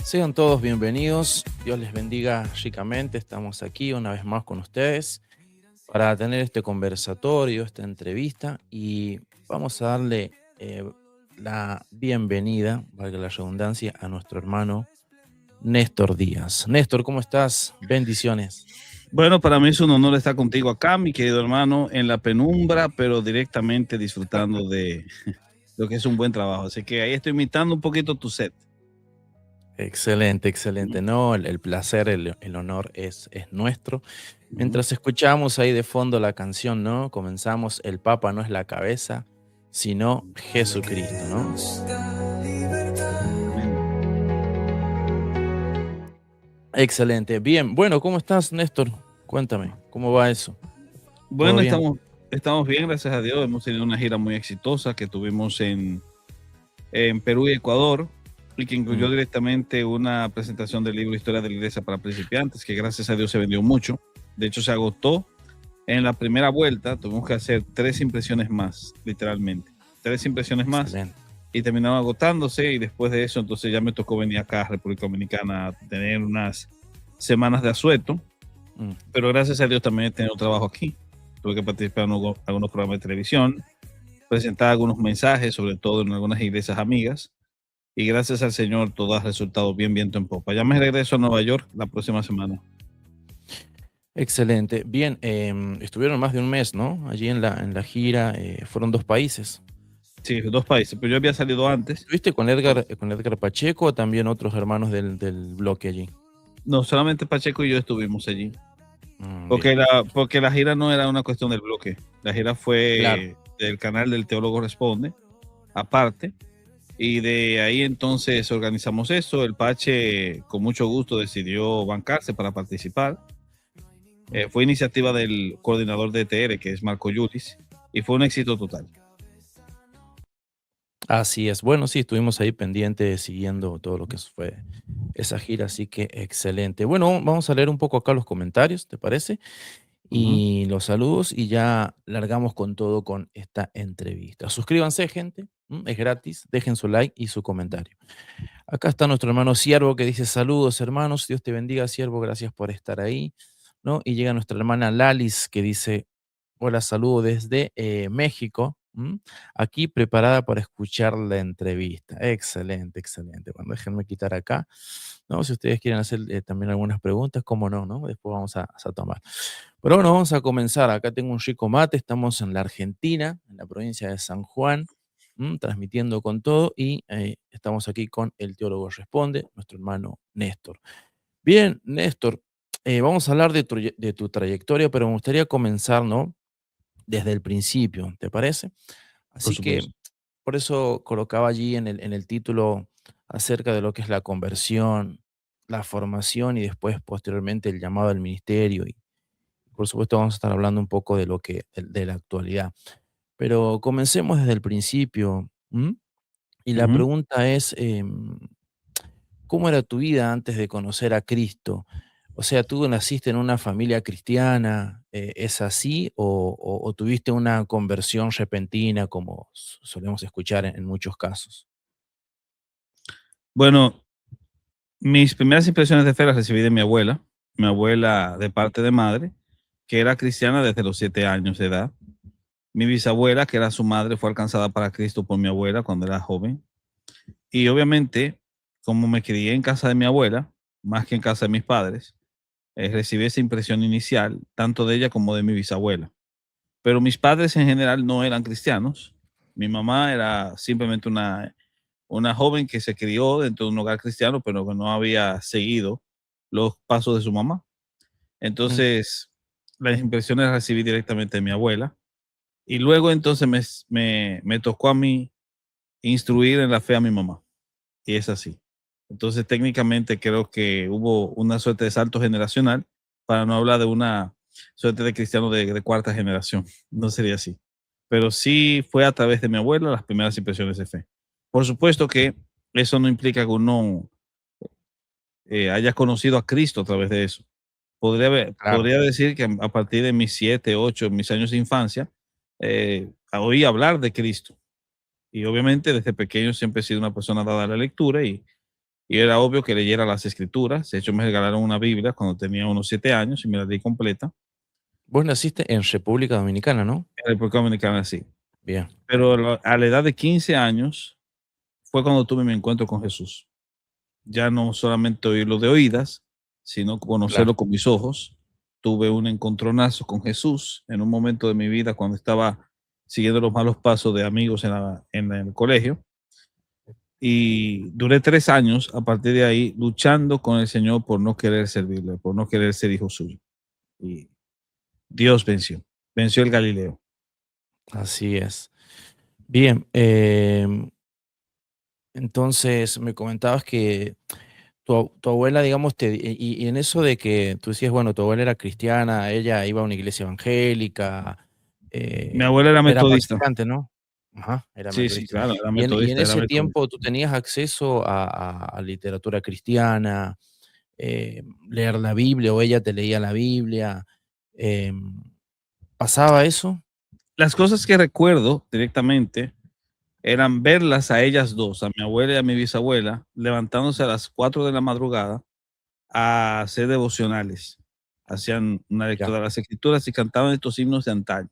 Sean todos bienvenidos. Dios les bendiga ricamente. Estamos aquí una vez más con ustedes para tener este conversatorio, esta entrevista y vamos a darle la bienvenida, valga la redundancia, a nuestro hermano Néstor Díaz. Néstor, ¿cómo estás? Bendiciones. Bueno, para mí es un honor estar contigo acá, mi querido hermano, en la penumbra, pero directamente disfrutando de lo que es un buen trabajo. Así que ahí estoy imitando un poquito tu set. Excelente, Ujú, excelente. No, el placer, el honor es nuestro. ujú. Mientras escuchamos ahí de fondo la canción, ¿no? Comenzamos, el Papa no es la cabeza, sino Jesucristo, ¿no? Amén. Excelente. Bien, bueno, ¿cómo estás, Néstor? Cuéntame, ¿cómo va eso? ¿Todo Bueno, bien? estamos bien, gracias a Dios. Hemos tenido una gira muy exitosa que tuvimos en Perú y Ecuador y que Mm, incluyó directamente una presentación del libro Historia de la Iglesia para Principiantes, que gracias a Dios se vendió mucho. De hecho, se agotó en la primera vuelta. Tuvimos que hacer 3 impresiones más, literalmente. 3 impresiones más excelente. y terminaron agotándose. Y después de eso, entonces ya me tocó venir acá a República Dominicana a tener unas semanas de asueto. Mm, Pero gracias a Dios también he tenido trabajo aquí. Tuve que participar en algunos programas de televisión, presentar algunos mensajes, sobre todo en algunas iglesias amigas. Y gracias al Señor todo ha resultado bien viento en popa. Ya me regreso a Nueva York la próxima semana. excelente. Bien, estuvieron más de un mes, ¿no? Allí en la gira, fueron 2 países. Sí, 2 países, pero yo había salido antes. ¿Estuviste con Edgar Pacheco o también otros hermanos del bloque allí? No, solamente Pacheco y yo estuvimos allí. Bien, Porque la gira no era una cuestión del bloque. La gira claro. fue del canal del Teólogo Responde, aparte. Y de ahí entonces organizamos eso. El Pache con mucho gusto decidió bancarse para participar. Mm. Fue iniciativa del coordinador de ETR, que es Marco Yulis, y fue un éxito total. Así es. Bueno, sí, estuvimos ahí pendientes siguiendo todo lo que fue esa gira, así que excelente. Bueno, vamos a leer un poco acá los comentarios, ¿te parece? Ujú. Y los saludos y ya largamos con todo con esta entrevista. Suscríbanse, gente, es gratis, dejen su like y su comentario. Acá está nuestro hermano Siervo que dice saludos hermanos, Dios te bendiga Siervo, gracias por estar ahí, ¿no? Y llega nuestra hermana Lalis que dice hola, saludo desde México, aquí preparada para escuchar la entrevista. Excelente, excelente. Bueno, déjenme quitar acá, ¿no? Si ustedes quieren hacer también algunas preguntas, cómo no, ¿no? Después vamos a tomar. Pero bueno, vamos a comenzar. Acá tengo un rico mate, estamos en la Argentina, en la provincia de San Juan, transmitiendo con todo y estamos aquí con el Teólogo Responde, nuestro hermano Néstor. Bien, Néstor, vamos a hablar de tu trayectoria, pero me gustaría comenzar, ¿no? Desde el principio, ¿te parece? Por Así que supuesto. por eso colocaba allí en el título acerca de lo que es la conversión, la formación y después posteriormente el llamado al ministerio y por supuesto vamos a estar hablando un poco de lo que de la actualidad. Pero comencemos desde el principio, y la Ujú. pregunta es, ¿cómo era tu vida antes de conocer a Cristo? O sea, ¿tú naciste en una familia cristiana? ¿Es así? ¿O tuviste una conversión repentina, como solemos escuchar en muchos casos? Bueno, mis primeras impresiones de fe las recibí de mi abuela de parte de madre, que era cristiana desde los 7 años de edad. Mi bisabuela, que era su madre, fue alcanzada para Cristo por mi abuela cuando era joven. Y obviamente, como me crié en casa de mi abuela, más que en casa de mis padres, recibí esa impresión inicial, tanto de ella como de mi bisabuela. Pero mis padres en general no eran cristianos. Mi mamá era simplemente una joven que se crió dentro de un hogar cristiano, pero que no había seguido los pasos de su mamá. Mm, Entonces, las impresiones las recibí directamente de mi abuela. Y luego entonces me tocó a mí instruir en la fe a mi mamá. Y es así. Entonces, técnicamente creo que hubo una suerte de salto generacional, para no hablar de una suerte de cristiano de cuarta generación. No sería así. Pero sí fue a través de mi abuela las primeras impresiones de fe. Por supuesto que eso no implica que uno haya conocido a Cristo a través de eso. claro. Podría decir que a partir de mis 7, 8, mis años de infancia, oí hablar de Cristo. Y obviamente desde pequeño siempre he sido una persona dada a la lectura y era obvio que leyera las escrituras. De hecho, me regalaron una Biblia cuando tenía unos 7 años y me la di completa. Vos naciste en República Dominicana, ¿no? En la República Dominicana, sí. Bien, Pero a la edad de 15 años fue cuando tuve mi encuentro con Jesús. Ya no solamente oírlo de oídas, sino claro. conocerlo con mis ojos. Tuve un encontronazo con Jesús en un momento de mi vida cuando estaba siguiendo los malos pasos de amigos en el colegio. Y duré 3 años a partir de ahí luchando con el Señor por no querer servirle, por no querer ser hijo suyo. Y Dios venció el Galileo. Así es. Bien, entonces me comentabas que tu abuela, digamos, y en eso de que tú decías, bueno, tu abuela era cristiana, ella iba a una iglesia evangélica, Mi abuela era era metodista. practicante, ¿no? Ajá, era Sí, sí, metodista. claro, era Y en metodista, era ese metodista. tiempo tú tenías acceso a literatura cristiana, leer la Biblia, o ella te leía la Biblia. em, ¿Pasaba eso? Las cosas que recuerdo directamente eran verlas a ellas dos, a mi abuela y a mi bisabuela, levantándose a las 4 de la madrugada a hacer devocionales. Hacían una Ya, lectura de las escrituras y cantaban estos himnos de antaño.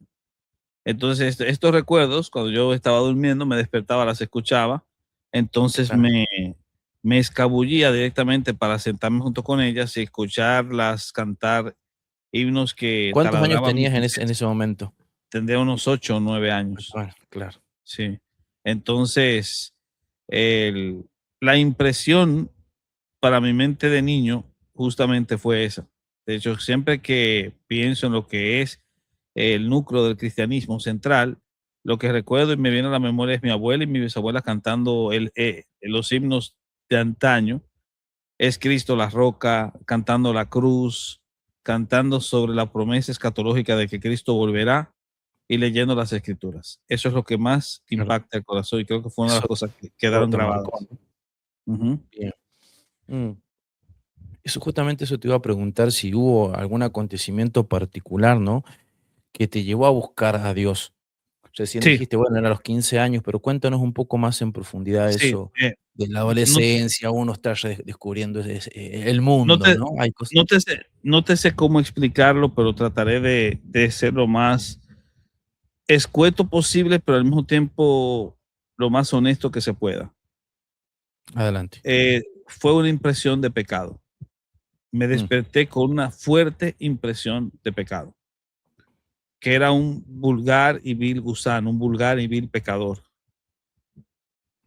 Entonces, estos recuerdos, cuando yo estaba durmiendo, me despertaba, las escuchaba, entonces claro. me escabullía directamente para sentarme junto con ellas y escucharlas cantar himnos que ¿Cuántos años taladraban mi tenías en conciencia. ese momento? Tendría unos 8 o 9 años. Bueno, claro. Sí. Entonces, el la impresión para mi mente de niño justamente fue esa. De hecho, siempre que pienso en lo que es el núcleo del cristianismo central, lo que recuerdo y me viene a la memoria es mi abuela y mi bisabuela cantando los himnos de antaño. Es Cristo la roca, cantando la cruz, cantando sobre la promesa escatológica de que Cristo volverá y leyendo las escrituras. Eso es lo que más Claro, impacta el corazón y creo que fue una de las eso cosas que quedaron te marcó, grabadas. ¿no? Ujú. Bien. Mm. Eso justamente eso te iba a preguntar si hubo algún acontecimiento particular, ¿no? Que te llevó a buscar a Dios. Recién Sí, dijiste, bueno, era a los 15 años, pero cuéntanos un poco más en profundidad sí, eso de la no adolescencia, uno está descubriendo el no mundo, te ¿no? Hay cosas. no te sé cómo explicarlo, pero trataré de ser lo más escueto posible, pero al mismo tiempo lo más honesto que se pueda. Adelante. Fue una impresión de pecado. Me Mm, desperté con una fuerte impresión de pecado, que era un vulgar y vil gusano, un vulgar y vil pecador.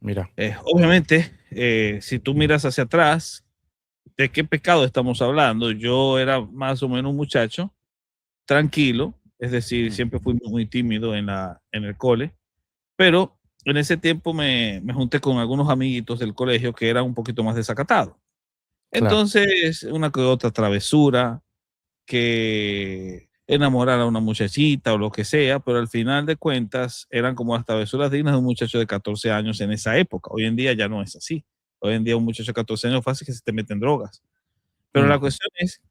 mira, Obviamente, si tú miras hacia atrás, ¿de qué pecado estamos hablando? Yo era más o menos un muchacho tranquilo, es decir, mm, siempre fui muy tímido en el cole, pero en ese tiempo me junté con algunos amiguitos del colegio que eran un poquito más desacatados. claro. Entonces, una que otra travesura, que enamorar a una muchachita o lo que sea, pero al final de cuentas eran como las travesuras dignas de un muchacho de 14 años en esa época. Hoy en día ya no es así. Hoy en día un muchacho de 14 años fácil que se te meten drogas. Pero Mm, la cuestión es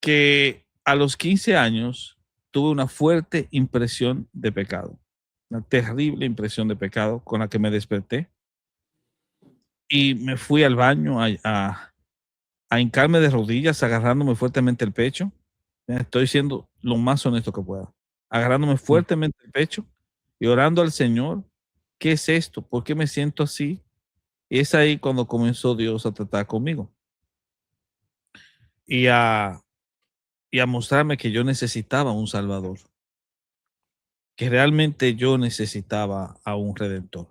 que a los 15 años tuve una fuerte impresión de pecado, una terrible impresión de pecado con la que me desperté y me fui al baño a hincarme de rodillas, agarrándome fuertemente el pecho. Estoy siendo lo más honesto que pueda, agarrándome mm, fuertemente el pecho y orando al Señor. ¿Qué es esto? ¿Por qué me siento así? Y es ahí cuando comenzó Dios a tratar conmigo y a mostrarme que yo necesitaba un Salvador, que realmente yo necesitaba a un redentor.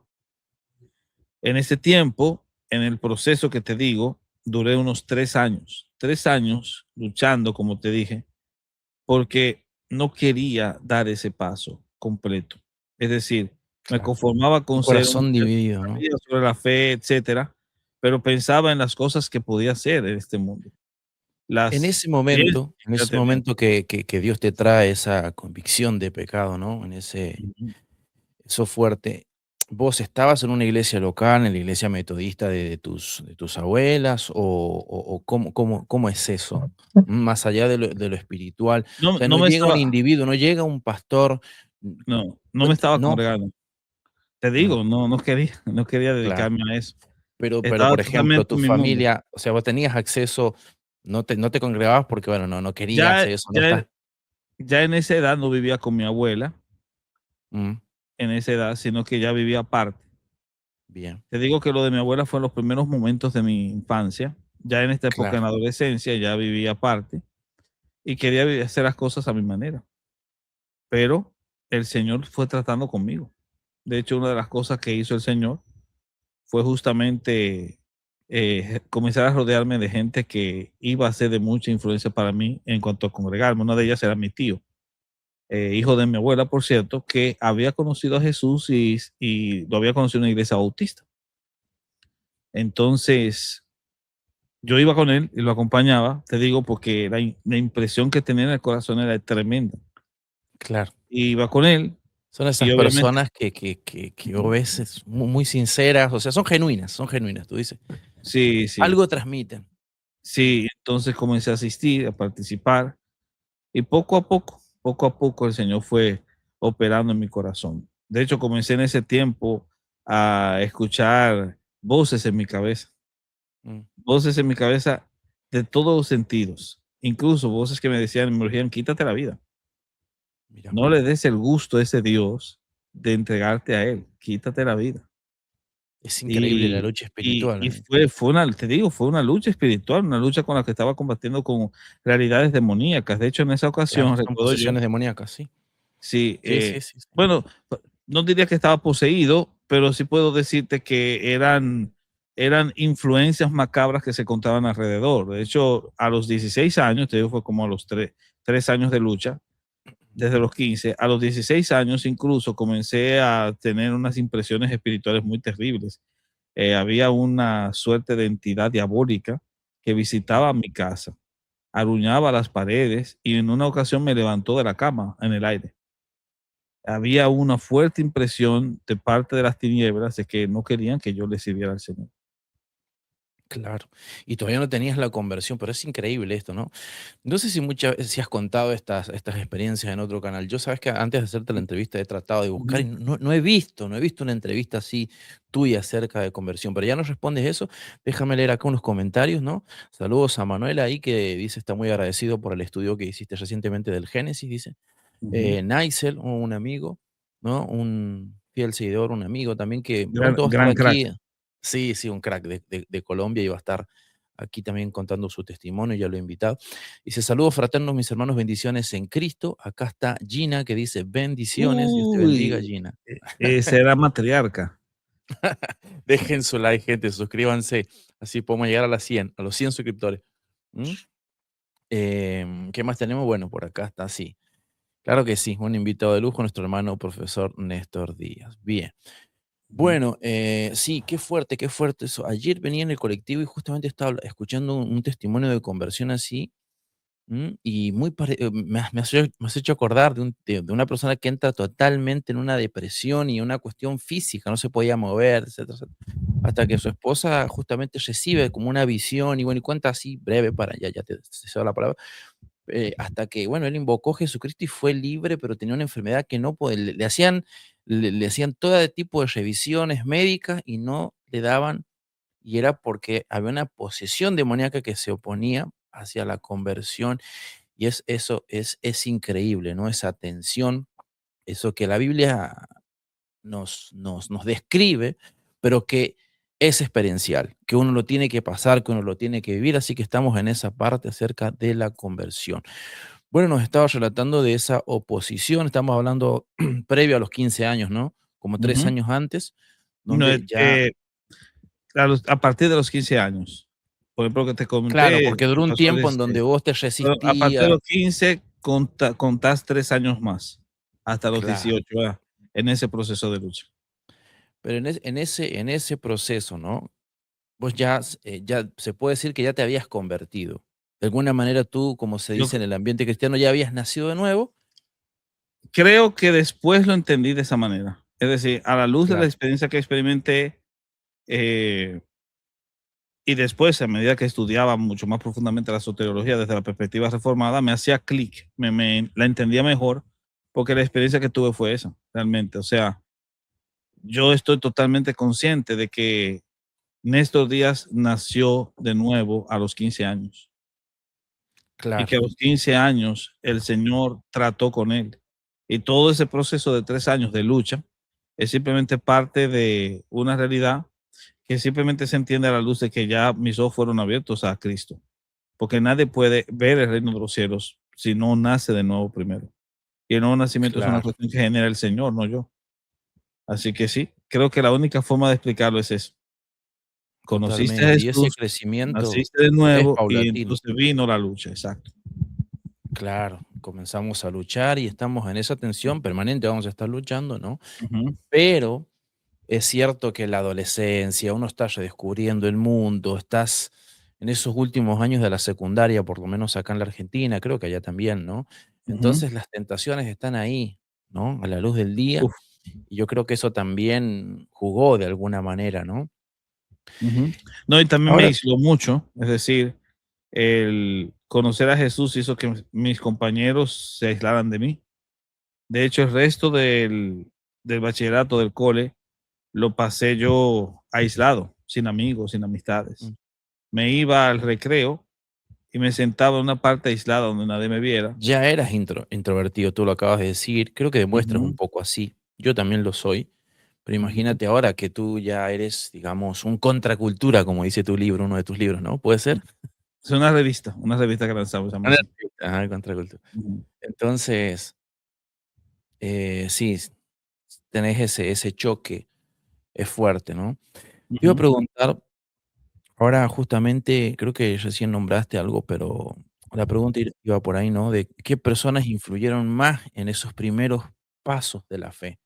En ese tiempo, en el proceso que te digo, duré unos 3 años luchando, como te dije, porque no quería dar ese paso completo. Es decir, me claro. conformaba Un con ser un corazón muchacho que dividido, ¿no? sabía sobre la fe, etcétera, pero pensaba en las cosas que podía hacer en este mundo, En las ese experiencias momento, en que iba ese teniendo. momento que Dios te trae esa convicción de pecado, ¿no? En ese Ujú. eso fuerte. ¿Vos estabas en una iglesia local, en la iglesia metodista de tus abuelas, o cómo es eso? Más allá de lo espiritual. O No, sea, no no me llega un estaba, individuo, no llega un pastor, no me estaba ¿no? congregando. Te Mm, digo, no quería, no quería claro, dedicarme a eso. Pero, Estaba por ejemplo, totalmente tu en mi mundo. familia, o sea, vos tenías acceso, no te congregabas porque, bueno, no querías Ya, eso, no ya, estás. ya en esa edad no vivía con mi abuela, Mm, en esa edad, sino que ya vivía aparte. bien, Te digo que lo de mi abuela fue en los primeros momentos de mi infancia. Ya en esta época, en claro. la adolescencia, ya vivía aparte y quería hacer las cosas a mi manera. Pero el Señor fue tratando conmigo. De hecho, una de las cosas que hizo el Señor fue justamente comenzar a rodearme de gente que iba a ser de mucha influencia para mí en cuanto a congregarme. Una de ellas era mi tío, hijo de mi abuela, por cierto, que había conocido a Jesús y lo había conocido en una iglesia bautista. Entonces, yo iba con él y lo acompañaba, te digo, porque la impresión que tenía en el corazón era tremenda. Claro. Iba con él Son y esas obviamente, personas que vos ves muy sinceras, o sea, son genuinas, tú dices. sí, sí, Algo transmiten. Mm, sí, entonces comencé a asistir, a participar y poco a poco el Señor fue operando en mi corazón. De hecho, comencé en ese tiempo a escuchar mm, voces en mi cabeza de todos los sentidos, incluso voces que me decían, me urgían, quítate la vida, mira, no le des el gusto a ese Dios de entregarte a Él, quítate la vida. es increíble la lucha espiritual, Y fue una, te digo, fue una lucha espiritual, una lucha con la que estaba combatiendo con realidades demoníacas. De hecho, en esa claro, ocasión, son recuerdo yo, posesiones demoníacas, sí. sí, Sí, sí, sí, sí. bueno, no diría que estaba poseído, pero sí puedo decirte que eran influencias macabras que se contaban alrededor. De hecho, a los 16 años, te digo, fue como a los 3 años de lucha, desde los 15 a los 16 años incluso comencé a tener unas impresiones espirituales muy terribles. Había una suerte de entidad diabólica que Mm, visitaba mi casa, aruñaba las paredes y en una ocasión me levantó de la cama en el aire. Había una fuerte impresión de parte de las tinieblas de que no querían que yo le sirviera al Señor. claro. Y todavía no tenías la conversión, pero es increíble esto, ¿no? No sé si muchas veces si has contado estas experiencias en otro canal. Yo sabes que antes de hacerte la entrevista he tratado de buscar y Ujú, no he visto una entrevista así tuya acerca de conversión, pero ya nos respondes eso. Déjame leer acá unos comentarios, ¿no? Saludos a Manuel ahí que dice está muy agradecido por el estudio que hiciste recientemente del Génesis, dice. ujú. Naisel, un amigo, ¿no? Un fiel seguidor, un amigo también que Gran, pronto va a estar gran crack. aquí. Sí, sí, un crack de Colombia y va a estar aquí también contando su testimonio, ya lo he invitado. Dice, saludos fraternos, mis hermanos, bendiciones en Cristo. Acá está Gina que dice, bendiciones, Dios te bendiga, Uy, Gina. esa era matriarca. Dejen su like, gente, suscríbanse, así podemos llegar a los 100 suscriptores. ¿Mm? ¿Qué más tenemos? Bueno, por acá está, sí. Claro que sí, un invitado de lujo, nuestro hermano profesor Néstor Díaz. Bien. Ujú, Bueno, sí, qué fuerte eso. Ayer venía en el colectivo y justamente estaba escuchando un testimonio de conversión así. Y me has hecho acordar de una persona que entra totalmente en una depresión y una cuestión física, no se podía mover, etcétera, etcétera. Hasta que su esposa justamente recibe como una visión y bueno, y cuenta así breve para ya te cedo la palabra, hasta que, bueno, él invocó a Jesucristo y fue libre, pero tenía una enfermedad que no podía, le hacían todo tipo de revisiones médicas y no le daban, y era porque había una posesión demoníaca que se oponía hacia la conversión y es increíble, ¿no? Esa tensión, eso que la Biblia nos describe, pero que es experiencial, que uno lo tiene que pasar, que uno lo tiene que vivir, así que estamos en esa parte acerca de la conversión. Bueno, nos estaba relatando de esa oposición, estamos hablando previo a los 15 años, ¿no? Como 3 ujú. años antes, No, donde ya, a partir de los 15 años. Por ejemplo, que te claro, comenté, porque duró me un pasó a los tiempo en 16. donde vos te Pero a partir de resistías, los 15 contás 3 años más, hasta los claro. 18, en ese proceso de lucha. Pero en ese proceso, ¿no? Vos ya se puede decir que ya te habías convertido. De alguna manera tú, como se Yo dice en el ambiente cristiano, ya habías nacido de nuevo. creo que después lo entendí de esa manera. Es decir, a la luz de la Claro, experiencia que experimenté, eh, y después, a medida que estudiaba mucho más profundamente la soteriología desde la perspectiva reformada, me hacía clic, la entendía mejor, porque la experiencia que tuve fue esa, realmente. O sea, yo estoy totalmente consciente de que Néstor Díaz nació de nuevo a los 15 años y que Claro, a los 15 años el Señor trató con él. Y todo ese proceso de 3 años de lucha es simplemente parte de una realidad que simplemente se entiende a la luz de que ya mis ojos fueron abiertos a Cristo, porque nadie puede ver el reino de los cielos si no nace de nuevo primero. Y el nuevo nacimiento es una claro, cuestión que genera el Señor, no yo. Así que sí, creo que la única forma de explicarlo es eso. Conociste a totalmente. Y ese Jesús, crecimiento naciste de es nuevo y paulatino. entonces vino la lucha, exacto. Claro, comenzamos a luchar y estamos en esa tensión permanente, vamos a estar luchando, ¿no? Ujú, Pero es cierto que la adolescencia, uno está redescubriendo el mundo, estás en esos últimos años de la secundaria, por lo menos acá en la Argentina, creo que allá también, ¿no? ujú. Entonces las tentaciones están ahí, ¿no? A la luz del día, Uf, y yo creo que eso también jugó de alguna manera, ¿no? ujú. No, y también me Ahora, aisló mucho, es decir, el conocer a Jesús hizo que mis compañeros se aislaran de mí. De hecho, el resto del bachillerato, del cole, lo pasé yo aislado, sin amigos, sin amistades. mm, Me iba al recreo y me sentaba en una parte aislada donde nadie me viera. ya eras introvertido, tú lo acabas de decir, creo que demuestras un Ujú, poco así, yo también lo soy, pero ujú. imagínate ahora que tú ya eres, digamos, un contracultura, como dice tu libro, uno de tus libros, ¿no? ¿Puede ser? Es una revista que lanzamos, se llama Una así. Ajá, contracultura. Ujú, Entonces, sí, tenés ese choque, es fuerte, ¿no? Te iba a ujú, preguntar, ahora justamente creo que recién nombraste algo, pero la pregunta iba por ahí, ¿no? De qué personas influyeron más en esos primeros pasos de la fe,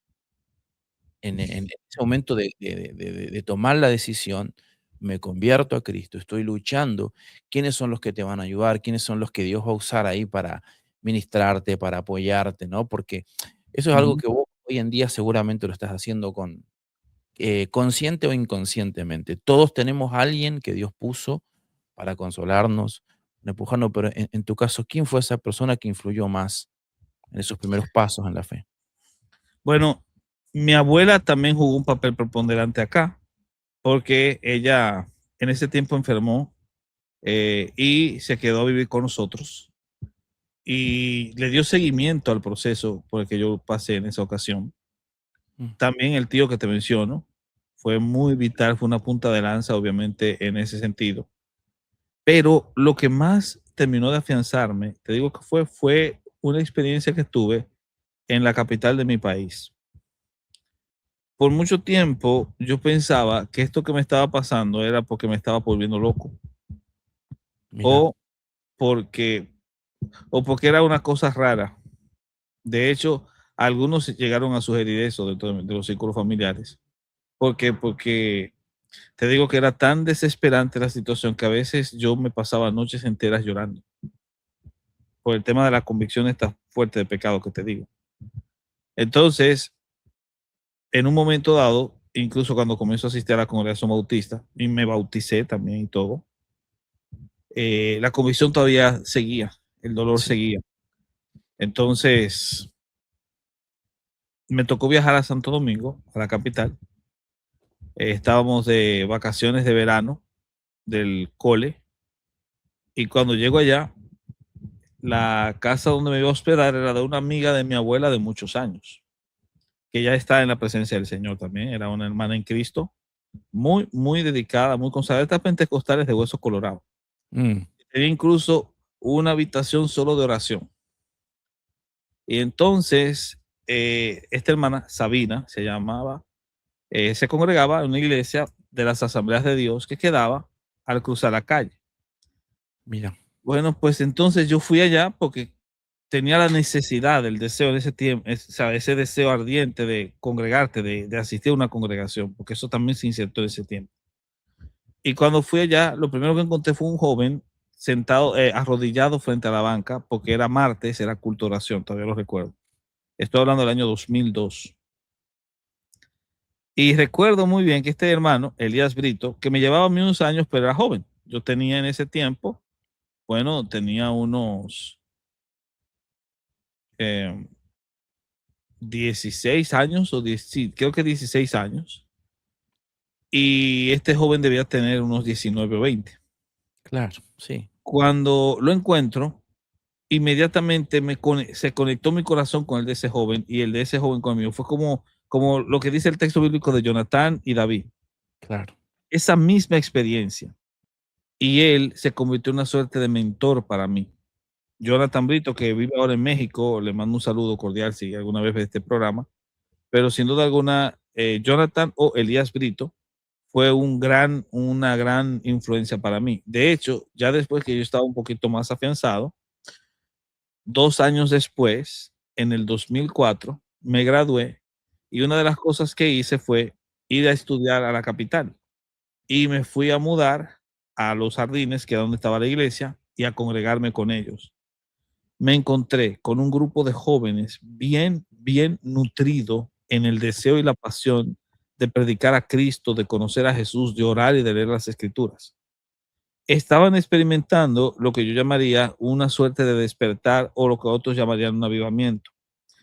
en ese momento de tomar la decisión, me convierto a Cristo, estoy luchando, ¿quiénes son los que te van a ayudar? ¿Quiénes son los que Dios va a usar ahí para ministrarte, para apoyarte, ¿no? Porque eso es algo ujú. que vos hoy en día seguramente lo estás haciendo consciente o inconscientemente. Todos tenemos a alguien que Dios puso para consolarnos, para empujarnos, pero en tu caso, ¿quién fue esa persona que influyó más en esos primeros pasos en la fe? Bueno, mi abuela también jugó un papel preponderante acá, porque ella en ese tiempo enfermó y se quedó a vivir con nosotros y le dio seguimiento al proceso por el que yo pasé en esa ocasión. Mm, También el tío que te menciono fue muy vital, fue una punta de lanza, obviamente, en ese sentido. Pero lo que más terminó de afianzarme, te digo que fue una experiencia que tuve en la capital de mi país. Por mucho tiempo yo pensaba que esto que me estaba pasando era porque me estaba volviendo loco mira, o porque, o porque era una cosa rara. De hecho, algunos llegaron a sugerir eso dentro de los círculos familiares. Porque te digo que era tan desesperante la situación que a veces yo me pasaba noches enteras llorando por el tema de la convicción esta fuerte de pecado que te digo. Entonces, en un momento dado, incluso cuando comenzó a asistir a la congregación bautista y me bauticé también y todo, la convicción todavía seguía, el dolor sí, seguía. Entonces, me tocó viajar a Santo Domingo, a la capital. Estábamos de vacaciones de verano del cole y cuando llego allá, la casa donde me iba a hospedar era de una amiga de mi abuela de muchos años, que ya está en la presencia del Señor también, era una hermana en Cristo, muy, muy dedicada, muy consagrada, estas pentecostales de hueso colorado. mm, Tenía incluso una habitación solo de oración. Y entonces, esta hermana, Sabina, se llamaba, se congregaba en una iglesia de las Asambleas de Dios que quedaba al cruzar la calle. mira, Bueno, pues entonces yo fui allá porque tenía la necesidad, el deseo en ese tiempo, o sea, ese deseo ardiente de congregarte, de asistir a una congregación, porque eso también se insertó en ese tiempo. Y cuando fui allá, lo primero que encontré fue un joven sentado, arrodillado frente a la banca, porque era martes, era culto de oración, todavía lo recuerdo. Estoy hablando del año 2002. Y recuerdo muy bien que este hermano, Elías Brito, que me llevaba a mí unos años, pero era joven. Yo tenía en ese tiempo, bueno, tenía unos eh, 16 años, o 10, sí, creo que 16 años. y este joven debía tener unos 19 o 20. Claro, sí, Cuando lo encuentro, inmediatamente se conectó mi corazón con el de ese joven y el de ese joven conmigo. Fue como lo que dice el texto bíblico de Jonatán y David. claro. Esa misma experiencia. Y él se convirtió en una suerte de mentor para mí. Jonathan Brito, que vive ahora en México, le mando un saludo cordial si alguna vez ve este programa, pero sin duda alguna, Jonathan o Elías Brito fue una gran influencia para mí. De hecho, ya después que yo estaba un poquito más afianzado, 2 años después, en el 2004, me gradué y una de las cosas que hice fue ir a estudiar a la capital y me fui a mudar a Los Jardines, que era donde estaba la iglesia, y a congregarme con ellos. Me encontré con un grupo de jóvenes bien nutrido en el deseo y la pasión de predicar a Cristo, de conocer a Jesús, de orar y de leer las escrituras. Estaban experimentando lo que yo llamaría una suerte de despertar o lo que otros llamarían un avivamiento.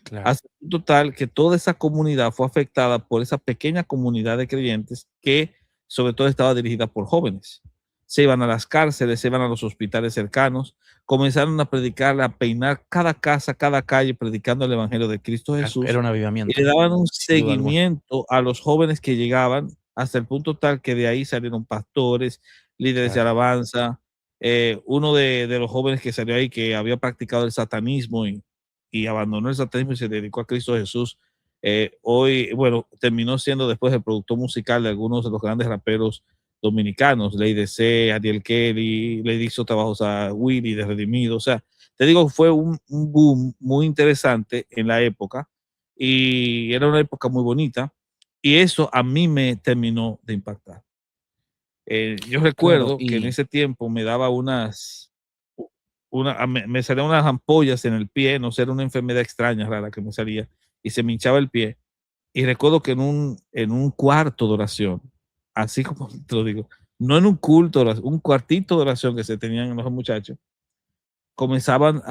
Claro, Hasta el punto tal que toda esa comunidad fue afectada por esa pequeña comunidad de creyentes que sobre todo estaba dirigida por jóvenes. Se iban a las cárceles, se iban a los hospitales cercanos, comenzaron a predicar, a peinar cada casa, cada calle, predicando el Evangelio de Cristo claro. Era Jesús, un y le avivamiento, daban un sin duda alguna. seguimiento a los jóvenes que llegaban, hasta el punto tal que de ahí salieron pastores, líderes de Claro, alabanza. Uno de los jóvenes que salió ahí, que había practicado el satanismo y abandonó el satanismo y se dedicó a Cristo Jesús. Hoy, bueno, terminó siendo después el productor musical de algunos de los grandes raperos dominicanos, Lady C, Ariel Kelly, le hizo trabajos a Willy de Redimido. O sea, te digo, fue un boom muy interesante en la época y era una época muy bonita y eso a mí me terminó de impactar. Yo claro. recuerdo que en Y ese tiempo me daba me salían unas ampollas en el pie, no sé, era una enfermedad extraña, rara que me salía, y se me hinchaba el pie. Y recuerdo que en un cuarto de oración, así como te lo digo, no en un culto, un cuartito de oración que se tenían los muchachos, comenzaban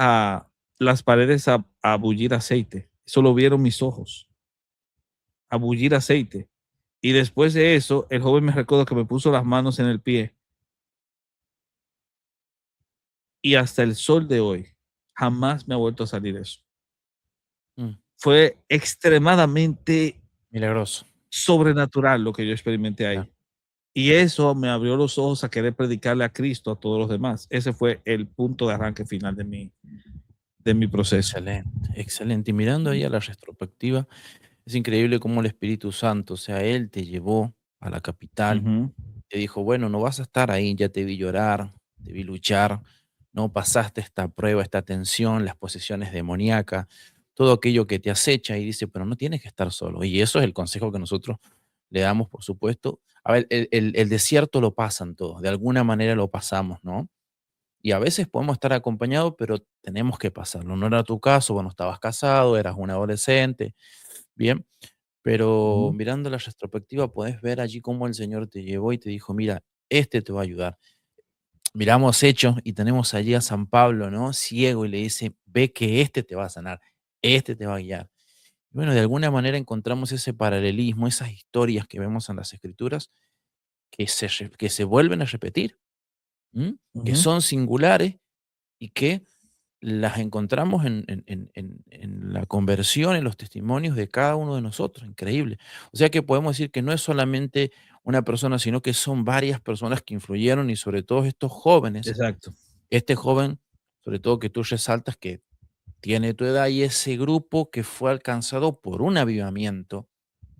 las paredes a bullir aceite. Eso lo vieron mis ojos, a bullir aceite. Y después de eso, el joven me recuerdo que me puso las manos en el pie y hasta el sol de hoy jamás me ha vuelto a salir eso. mm, Fue extremadamente milagroso. sobrenatural lo que yo experimenté Claro. ahí. Y eso me abrió los ojos a querer predicarle a Cristo a todos los demás. Ese fue el punto de arranque final de mi proceso. Excelente, excelente. Y mirando ahí a la retrospectiva, es increíble cómo el Espíritu Santo, o sea, Él te llevó a la capital, Ujú, te dijo, bueno, no vas a estar ahí, ya te vi llorar, te vi luchar, no pasaste esta prueba, esta tensión, las posesiones demoníacas, todo aquello que te acecha y dice, pero no tienes que estar solo. Y eso es el consejo que nosotros le damos, por supuesto. A ver, el desierto lo pasan todos, de alguna manera lo pasamos, ¿no? Y a veces podemos estar acompañados, pero tenemos que pasarlo. No era tu caso, bueno, estabas casado, eras un adolescente, bien, pero ujú, mirando la retrospectiva podés ver allí cómo el Señor te llevó y te dijo, mira, este te va a ayudar. Miramos Hechos y tenemos allí a San Pablo, ¿no? Ciego y le dice, ve que este te va a sanar, este te va a guiar. Bueno, de alguna manera encontramos ese paralelismo, esas historias que vemos en las Escrituras que se vuelven a repetir, ¿m? Que ujú. son singulares y que las encontramos en la conversión, en los testimonios de cada uno de nosotros, increíble. O sea que podemos decir que no es solamente una persona, sino que son varias personas que influyeron y sobre todo estos jóvenes, Exacto. este joven, sobre todo que tú resaltas que tiene tu edad y ese grupo que fue alcanzado por un avivamiento,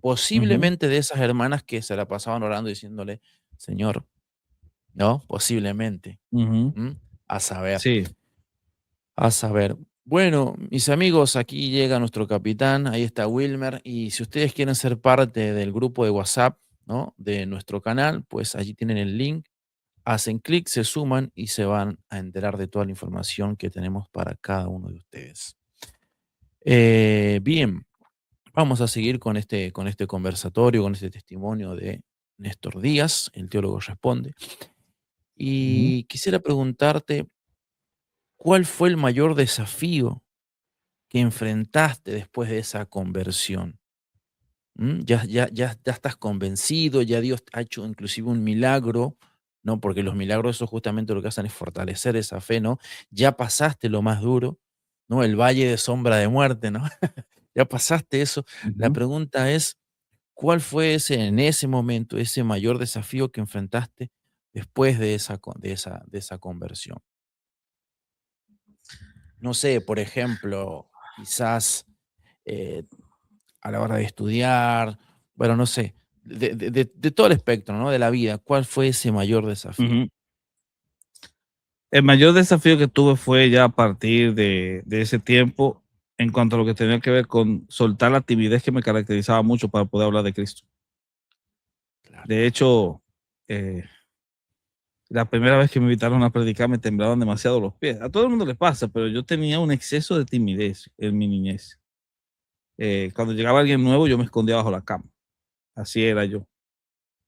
Ujú, posiblemente de esas hermanas que se la pasaban orando diciéndole, Señor, ¿no? Posiblemente, ujú. ¿m? A saber. Sí. A saber. Bueno, mis amigos, aquí llega nuestro capitán, ahí está Wilmer, y si ustedes quieren ser parte del grupo de WhatsApp, ¿no? De nuestro canal, pues allí tienen el link, hacen clic, se suman y se van a enterar de toda la información que tenemos para cada uno de ustedes. Bien, vamos a seguir con este conversatorio, con este testimonio de Néstor Díaz, el teólogo responde. Ujú. Y quisiera preguntarte, ¿cuál fue el mayor desafío que enfrentaste después de esa conversión? Ya estás convencido, ya Dios ha hecho inclusive un milagro, ¿no? Porque los milagros, eso justamente lo que hacen es fortalecer esa fe, ¿no? Ya pasaste lo más duro, ¿no? El valle de sombra de muerte, ¿no? Ya pasaste eso. La Ujú. pregunta es, ¿cuál fue en ese momento, ese mayor desafío que enfrentaste después de esa conversión? No sé, por ejemplo, quizás eh, a la hora de estudiar, bueno, no sé, de todo el espectro, ¿no? De la vida, ¿cuál fue ese mayor desafío? Ujú. El mayor desafío que tuve fue ya a partir de ese tiempo en cuanto a lo que tenía que ver con soltar la timidez que me caracterizaba mucho para poder hablar de Cristo. Claro. De hecho, eh, la primera vez que me invitaron a predicar me temblaban demasiado los pies. A todo el mundo le pasa, pero yo tenía un exceso de timidez en mi niñez. Cuando llegaba alguien nuevo, yo me escondía bajo la cama. Así era yo.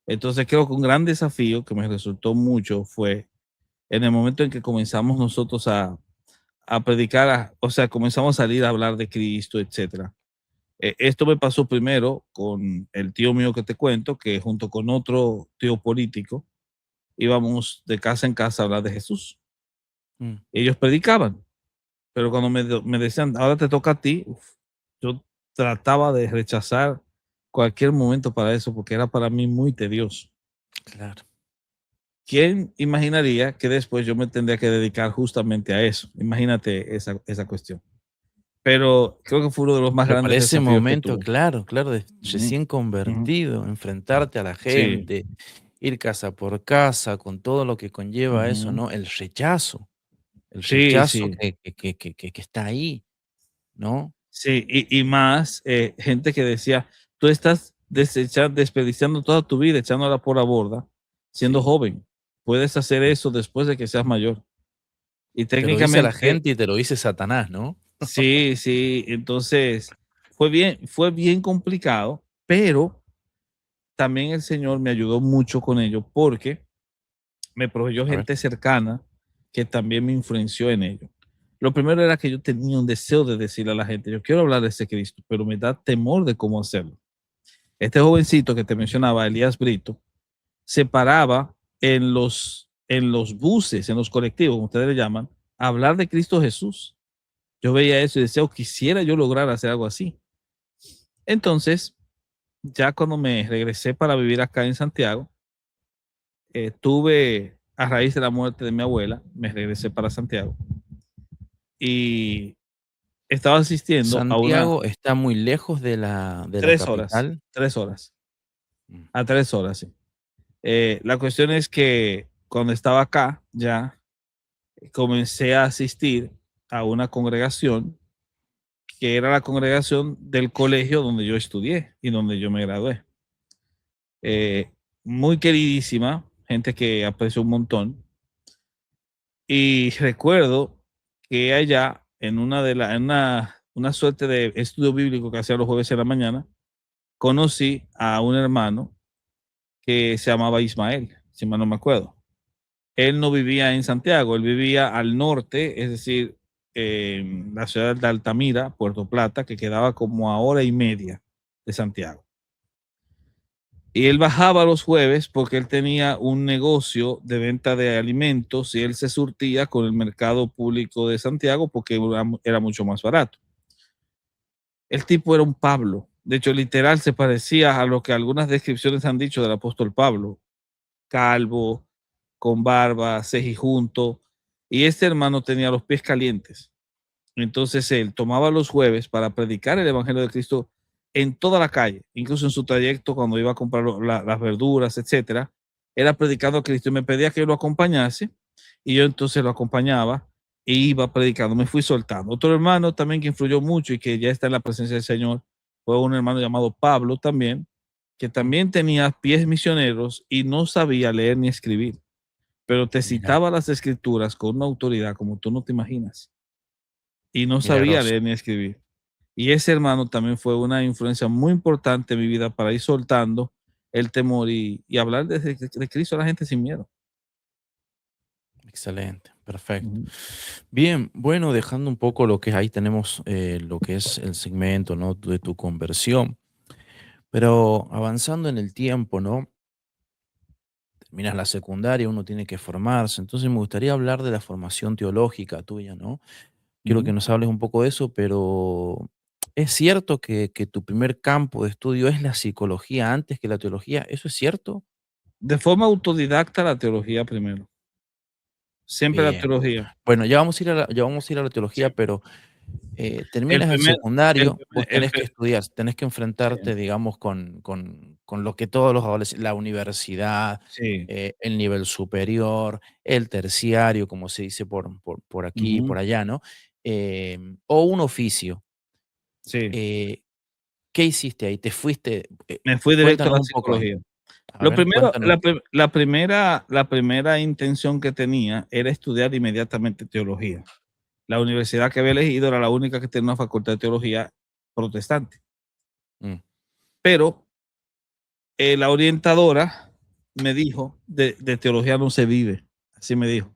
Entonces creo que un gran desafío que me resultó mucho fue en el momento en que comenzamos nosotros a predicar, o sea, comenzamos a salir a hablar de Cristo, etcétera. Esto me pasó primero con el tío mío que te cuento, que junto con otro tío político íbamos de casa en casa a hablar de Jesús. Mm, Ellos predicaban, pero cuando me decían, ahora te toca a ti, uf, yo trataba de rechazar cualquier momento para eso, porque era para mí muy tedioso. claro. ¿Quién imaginaría que después yo me tendría que dedicar justamente a eso? Imagínate esa cuestión. Pero creo que fue uno de los más Pero para grandes ese desafíos que momento, tuve. claro, claro, Ujú, recién ujú. convertido, enfrentarte a la Sí, gente, ir casa por casa, con todo lo que conlleva eso, ujú. ¿no? El Sí, rechazo sí, que está ahí, ¿no? sí, y más gente que decía, tú estás desperdiciando toda tu vida, echándola por la borda, siendo Sí. joven. Puedes hacer eso después de que seas mayor. Y Te lo dice la técnicamente, gente y te lo dice Satanás, ¿no? sí, sí, entonces fue bien complicado, pero también el Señor me ayudó mucho con ello porque me proveyó A ver, gente cercana que también me influenció en ello. Lo primero era que yo tenía un deseo de decirle a la gente, yo quiero hablar de ese Cristo, pero me da temor de cómo hacerlo. Este jovencito que te mencionaba, Elías Brito, se paraba en los buses, en los colectivos, como ustedes le llaman, a hablar de Cristo Jesús. Yo veía eso y decía, oh, quisiera yo lograr hacer algo así. Entonces, ya cuando me regresé para vivir acá en Santiago, tuve, a raíz de la muerte de mi abuela, me regresé para Santiago y estaba asistiendo a una Santiago está muy lejos de la 3 horas, capital. 3 horas, Mm, a 3 horas, sí. La cuestión es que cuando estaba acá, ya comencé a asistir a una congregación que era la congregación del colegio donde yo estudié y donde yo me gradué. Eh, Muy queridísima, gente que aprecio un montón. Y recuerdo que allá, en una suerte de estudio bíblico que hacía los jueves en la mañana, conocí a un hermano que se llamaba Ismael, si mal no me acuerdo. Él no vivía en Santiago, él vivía al norte, es decir, en la ciudad de Altamira, Puerto Plata, que quedaba como a hora y media de Santiago. Y él bajaba los jueves porque él tenía un negocio de venta de alimentos y él se surtía con el mercado público de Santiago porque era mucho más barato. El tipo era un Pablo. De hecho, literal se parecía a lo que algunas descripciones han dicho del apóstol Pablo. Calvo, con barba, cejijunto. Y este hermano tenía los pies calientes. Entonces él tomaba los jueves para predicar el Evangelio de Cristo en toda la calle, incluso en su trayecto cuando iba a comprar las verduras, etcétera, era predicando a Cristo y me pedía que yo lo acompañase y yo entonces lo acompañaba e iba predicando, me fui soltando. Otro hermano también que influyó mucho y que ya está en la presencia del Señor fue un hermano llamado Pablo también, que mm, también tenía pies misioneros y no sabía leer ni escribir, pero te mira, citaba las escrituras con una autoridad como tú no te imaginas y no sabía milagroso. leer ni escribir. Y ese hermano también fue una influencia muy importante en mi vida para ir soltando el temor y hablar de Cristo a la gente sin miedo. Excelente, perfecto. Ujú. Bien, bueno, dejando un poco lo que ahí tenemos, lo que es el segmento, ¿no? De tu conversión. Pero avanzando en el tiempo, ¿no? Terminas la secundaria, uno tiene que formarse. Entonces me gustaría hablar de la formación teológica tuya, ¿no? Quiero Ujú. que nos hables un poco de eso, pero ¿es cierto que tu primer campo de estudio es la psicología antes que la teología? ¿Eso es cierto? De forma autodidacta la teología primero, siempre la Bien. teología. Bueno, ya vamos a ir a la Sí. teología, pero El terminas el primer el secundario, primer vos el tenés pri que estudiar, tenés que sí, enfrentarte, digamos, con lo que todos los adolescentes, la universidad, sí, el nivel superior, el terciario, como se dice por aquí y ujú, por allá, ¿no? O un oficio. sí. Eh, ¿Qué hiciste ahí? ¿Te fuiste? Me fui directo a Cuéntanos la un poco ahí. psicología. A Lo ver, primero, cuéntanos. la primera intención que tenía era estudiar inmediatamente teología. La universidad que había elegido era la única que tenía una facultad de teología protestante. Mm, Pero, la orientadora me dijo: "De teología no se vive", así me dijo,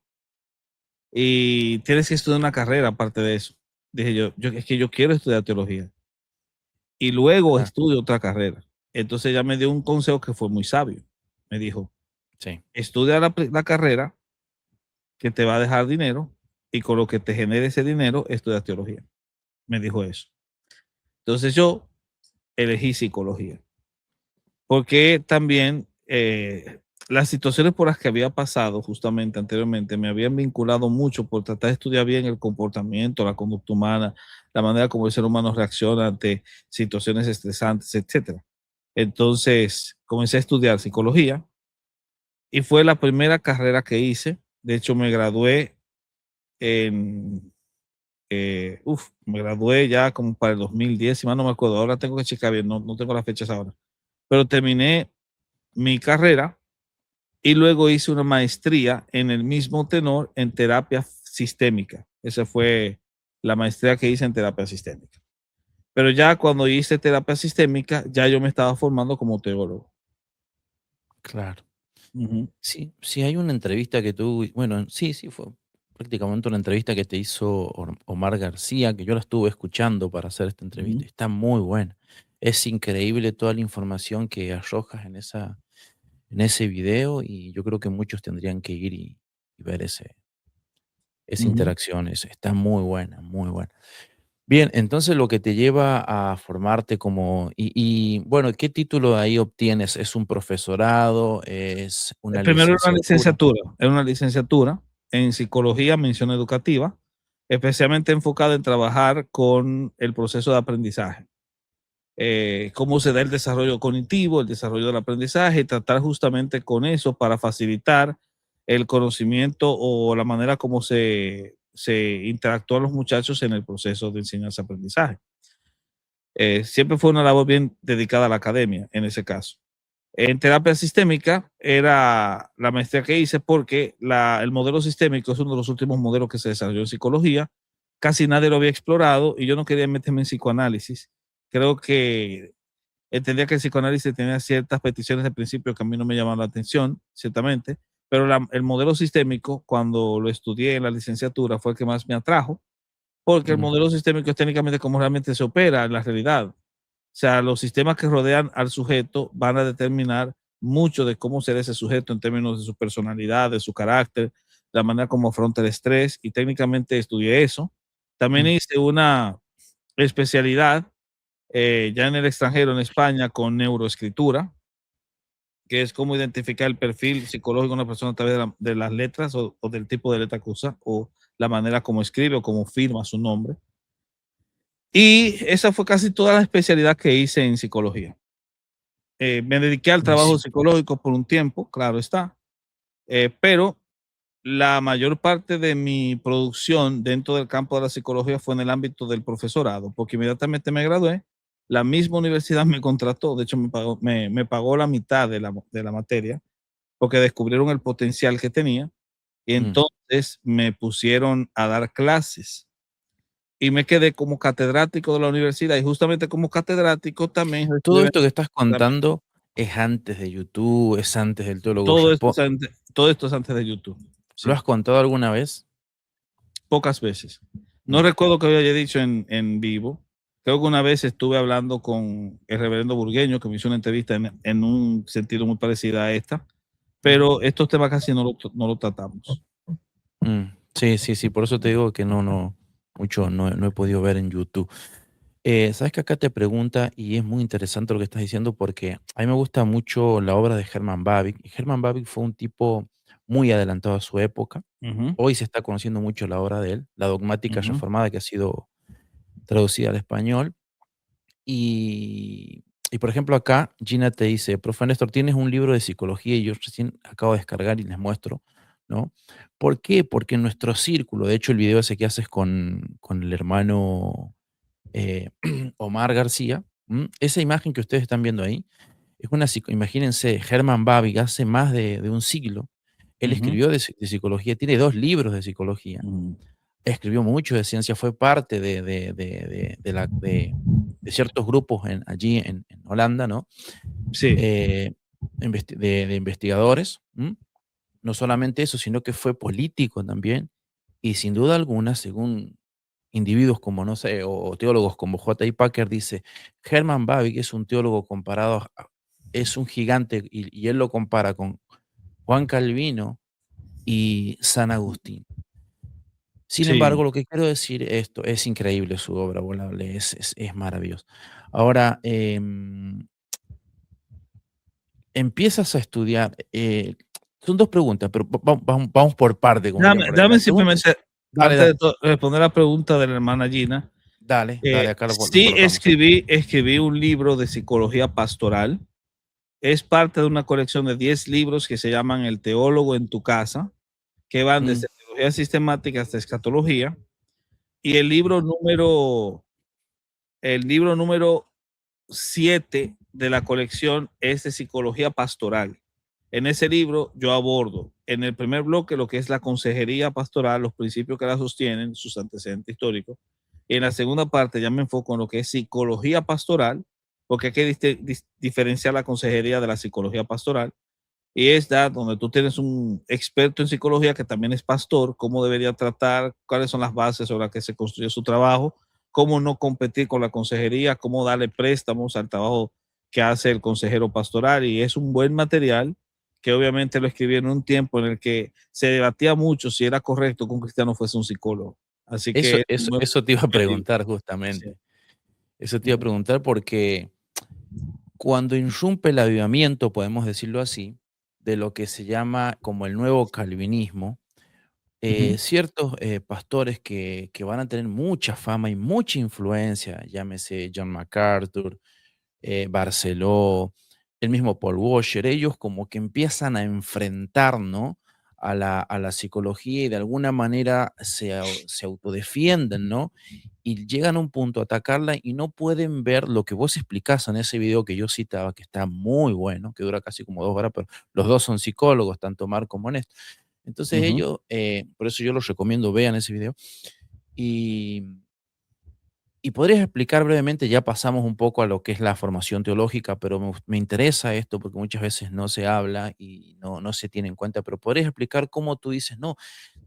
"y tienes que estudiar una carrera aparte de eso". Dije yo: "Es que yo quiero estudiar teología, y luego claro, estudio otra carrera". Entonces ella me dio un consejo que fue muy sabio. Me dijo: sí, "Estudia la carrera que te va a dejar dinero y con lo que te genere ese dinero, estudia teología". Me dijo eso. Entonces yo elegí psicología, porque también las situaciones por las que había pasado justamente anteriormente me habían vinculado mucho por tratar de estudiar bien el comportamiento, la conducta humana, la manera como el ser humano reacciona ante situaciones estresantes, etcétera. Entonces comencé a estudiar psicología y fue la primera carrera que hice. De hecho, me gradué en me gradué ya como para el 2010, si mal no me acuerdo. Ahora tengo que checar bien, no tengo las fechas ahora. Pero terminé mi carrera y luego hice una maestría en el mismo tenor en terapia sistémica. Esa fue la maestría que hice en terapia sistémica. Pero ya cuando hice terapia sistémica, ya yo me estaba formando como teólogo. claro. Ujú, Sí, sí, hay una entrevista que tú, bueno, sí, sí, fue prácticamente una entrevista que te hizo Omar García, que yo la estuve escuchando para hacer esta entrevista. ujú, Y está muy buena. Es increíble toda la información que arrojas en ese video y yo creo que muchos tendrían que ir y ver esa ujú. interacción. Está muy buena, muy buena. Bien, entonces lo que te lleva a formarte como, bueno, ¿qué título ahí obtienes? ¿Es un profesorado? ¿Es una Primero licenciatura? era una licenciatura en psicología, mención educativa, especialmente enfocada en trabajar con el proceso de aprendizaje. Cómo se da el desarrollo cognitivo, el desarrollo del aprendizaje, y tratar justamente con eso para facilitar el conocimiento o la manera como se interactúan los muchachos en el proceso de enseñanza-aprendizaje. Siempre fue una labor bien dedicada a la academia en ese caso. En terapia sistémica era la maestría que hice porque el modelo sistémico es uno de los últimos modelos que se desarrolló en psicología. Casi nadie lo había explorado y yo no quería meterme en psicoanálisis. Creo que entendía que el psicoanálisis tenía ciertas peticiones de principio que a mí no me llamaban la atención, ciertamente, pero el modelo sistémico, cuando lo estudié en la licenciatura, fue el que más me atrajo, porque el Mm, modelo sistémico es técnicamente cómo realmente se opera en la realidad. O sea, los sistemas que rodean al sujeto van a determinar mucho de cómo será ese sujeto en términos de su personalidad, de su carácter, la manera como afronta el estrés, y técnicamente estudié eso. También mm. hice una especialidad ya en el extranjero, en España, con neuroescritura, que es cómo identificar el perfil psicológico de una persona a través de las letras o del tipo de letra que usa o la manera como escribe o como firma su nombre. Y esa fue casi toda la especialidad que hice en psicología. Me dediqué al trabajo Buenísimo. psicológico por un tiempo, claro está, pero la mayor parte de mi producción dentro del campo de la psicología fue en el ámbito del profesorado, porque inmediatamente me gradué, la misma universidad me contrató, de hecho me pagó la mitad de la materia, porque descubrieron el potencial que tenía, y Mm. entonces me pusieron a dar clases y me quedé como catedrático de la universidad, y justamente como catedrático también recibí Todo esto que estás beneficios. contando es antes de YouTube, es antes del teólogo Todo esto Japón. es todo esto es antes de YouTube. ¿Lo Sí, has contado alguna vez? pocas veces. No Mm, recuerdo que haya dicho en vivo, Creo que una vez estuve hablando con el reverendo Burgueño, que me hizo una entrevista en un sentido muy parecido a esta, Ujú. pero estos temas casi no lo tratamos. Sí, sí, sí, por eso te digo que mucho no he podido ver en YouTube. Sabes que acá te pregunta, y es muy interesante lo que estás diciendo, porque a mí me gusta mucho la obra de Herman Bavinck. Herman Bavinck fue un tipo muy adelantado a su época. Ujú, Hoy se está conociendo mucho la obra de él, la dogmática ujú, reformada, que ha sido traducida al español. Y por ejemplo, acá Gina te dice: profe Néstor, tienes un libro de psicología y yo recién acabo de descargar y les muestro, ¿no? ¿Por qué? Porque en nuestro círculo, de hecho, el video ese que haces con el hermano eh, Omar García, esa imagen que ustedes están viendo ahí, es imagínense, Herman Bavinck hace más de un siglo, él ujú, escribió de psicología, tiene 2 libros de psicología, ujú. escribió mucho de ciencia, fue parte de ciertos grupos allí en Holanda, ¿no? Sí, Eh, de investigadores. No solamente eso, sino que fue político también. Y sin duda alguna, según individuos como, no sé, o teólogos como J. I. Packer, dice, Herman Bavinck es un teólogo es un gigante, y él lo compara con Juan Calvino y San Agustín. Sin embargo, sí. lo que quiero decir esto, es increíble su obra, Volable, es maravilloso. Ahora, empiezas a estudiar, son 2 preguntas, pero vamos por parte, como dirían por ahí. La Dame pregunta es simplemente, dale, antes de dale, responder la pregunta de la hermana Gina, dale, acá lo sí colocamos. escribí un libro de psicología pastoral. Es parte de una colección de 10 libros que se llaman El teólogo en tu casa, que van Mm, desde teología sistemática hasta escatología. Y el libro número 7 de la colección es de psicología pastoral. En ese libro yo abordo en el primer bloque lo que es la consejería pastoral, los principios que la sostienen, sus antecedentes históricos. Y en la segunda parte ya me enfoco en lo que es psicología pastoral, porque hay que diferenciar la consejería de la psicología pastoral. Y es donde tú tienes un experto en psicología que también es pastor, cómo debería tratar, cuáles son las bases sobre las que se construye su trabajo, cómo no competir con la consejería, cómo darle préstamos al trabajo que hace el consejero pastoral. Y es un buen material que obviamente lo escribí en un tiempo en el que se debatía mucho si era correcto que un cristiano fuese un psicólogo. Así eso que es eso un eso te iba a buen libro. preguntar Sí. justamente. Eso te iba a Ujú, preguntar porque cuando irrumpe el avivamiento, podemos decirlo así, de lo que se llama como el nuevo calvinismo, ujú, ciertos pastores que van a tener mucha fama y mucha influencia, llámese John MacArthur, Barceló, el mismo Paul Washer, ellos como que empiezan a enfrentar, ¿no? A la psicología y de alguna manera se autodefienden, ¿no? Y llegan a un punto a atacarla y no pueden ver lo que vos explicás en ese video que yo citaba, que está muy bueno, que dura casi como 2 horas, pero los dos son psicólogos, tanto Mark como Néstor. Entonces ujú, ellos, por eso yo los recomiendo, vean ese video. Y, y podrías explicar brevemente, ya pasamos un poco a lo que es la formación teológica, pero me interesa esto porque muchas veces no se habla y no se tiene en cuenta, pero podrías explicar cómo tú dices, no,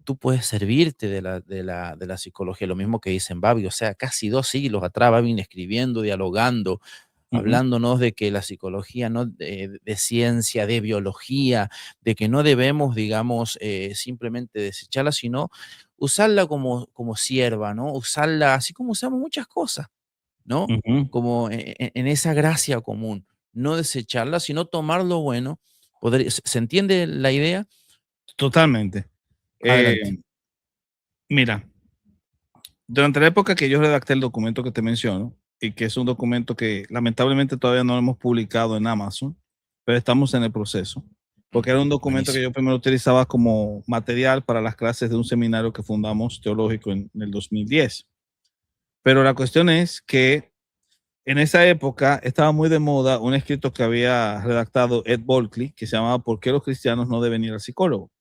tú puedes servirte de la psicología, lo mismo que dice Babi, o sea, casi 2 siglos atrás, Babi escribiendo, dialogando, ujú, hablándonos de que la psicología, ¿no? De ciencia, de biología, de que no debemos, digamos, simplemente desecharla, sino usarla como sierva, ¿no? Usarla así como usamos muchas cosas, ¿no? ujú. Como en esa gracia común, no desecharla, sino tomar lo bueno. ¿Se entiende la idea? Totalmente. Adelante. Eh, Mira, durante la época que yo redacté el documento que te menciono, y que es un documento que lamentablemente todavía no lo hemos publicado en Amazon, pero estamos en el proceso, porque era un documento que Buenísimo. yo primero utilizaba como material para las clases de un seminario que fundamos teológico en el 2010. Pero la cuestión es que en esa época estaba muy de moda un escrito que había redactado Ed Bulkley que se llamaba ¿Por qué los cristianos no deben ir al psicólogo?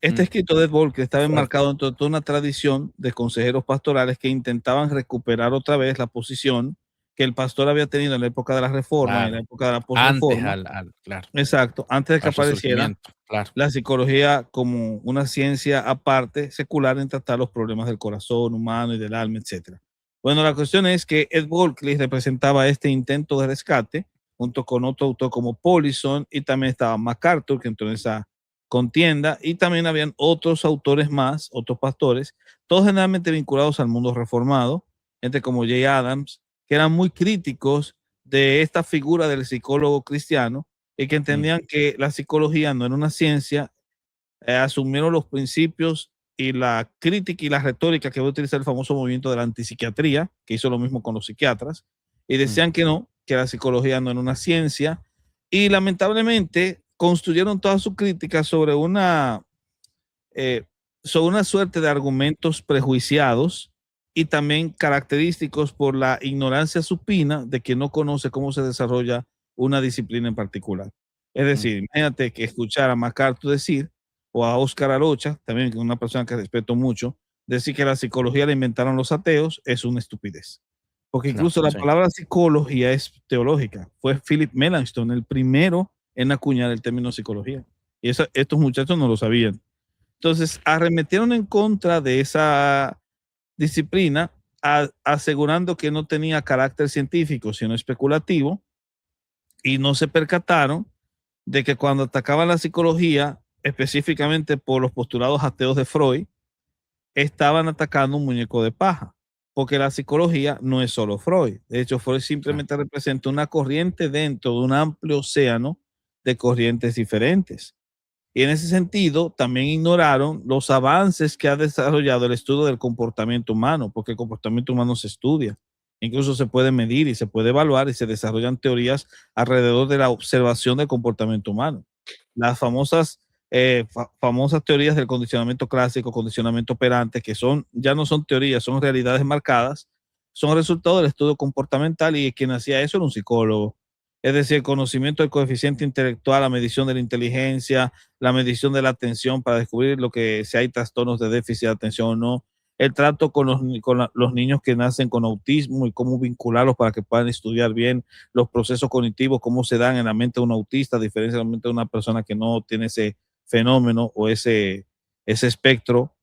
Este Mm, escrito de Volcker estaba fuerte. enmarcado dentro de toda una tradición de consejeros pastorales que intentaban recuperar otra vez la posición que el pastor había tenido en la época de la Reforma y en la Claro. época de la Antes posreforma. claro, Exacto, antes de que al apareciera resurgimiento, claro. la psicología como una ciencia aparte, secular, en tratar los problemas del corazón humano y del alma, etcétera. Bueno, la cuestión es que Ed Bulkley representaba este intento de rescate junto con otro autor como Polisson, y también estaba MacArthur, que entró en esa contienda, y también habían otros autores más, otros pastores, todos generalmente vinculados al mundo reformado, gente como Jay Adams, que eran muy críticos de esta figura del psicólogo cristiano y que entendían que la psicología no era una ciencia. Asumieron los principios y la crítica y la retórica que va a utilizar el famoso movimiento de la antipsiquiatría, que hizo lo mismo con los psiquiatras, y decían que no, que la psicología no era una ciencia, y lamentablemente construyeron toda su crítica eh, sobre una suerte de argumentos prejuiciados y también característicos por la ignorancia supina de quien no conoce cómo se desarrolla una disciplina en particular. Es decir, imagínate que escuchar a MacArthur decir, o a Oscar Arocha, también una persona que respeto mucho, decir que la psicología la inventaron los ateos es una estupidez. Porque Claro, incluso la sí. palabra psicología es teológica. Fue Philip Melanchthon el primero en acuñar el término psicología. Y estos muchachos no lo sabían. Entonces, arremetieron en contra de esa disciplina, asegurando que no tenía carácter científico, sino especulativo, y no se percataron de que cuando atacaban la psicología, específicamente por los postulados ateos de Freud, estaban atacando un muñeco de paja, porque la psicología no es solo Freud. De hecho, Freud Claro. simplemente representa una corriente dentro de un amplio océano de corrientes diferentes. Y en ese sentido, también ignoraron los avances que ha desarrollado el estudio del comportamiento humano, porque el comportamiento humano se estudia, incluso se puede medir y se puede evaluar, y se desarrollan teorías alrededor de la observación del comportamiento humano. Las famosas teorías del condicionamiento clásico, condicionamiento operante, que ya no son teorías, son realidades marcadas, son resultado del estudio comportamental, y quien hacía eso era un psicólogo. Es decir, el conocimiento del coeficiente intelectual, la medición de la inteligencia, la medición de la atención para descubrir si hay trastornos de déficit de atención o no, el trato con los niños que nacen con autismo y cómo vincularlos para que puedan estudiar bien los procesos cognitivos, cómo se dan en la mente de un autista, a diferencia de la mente de una persona que no tiene ese fenómeno o ese espectro.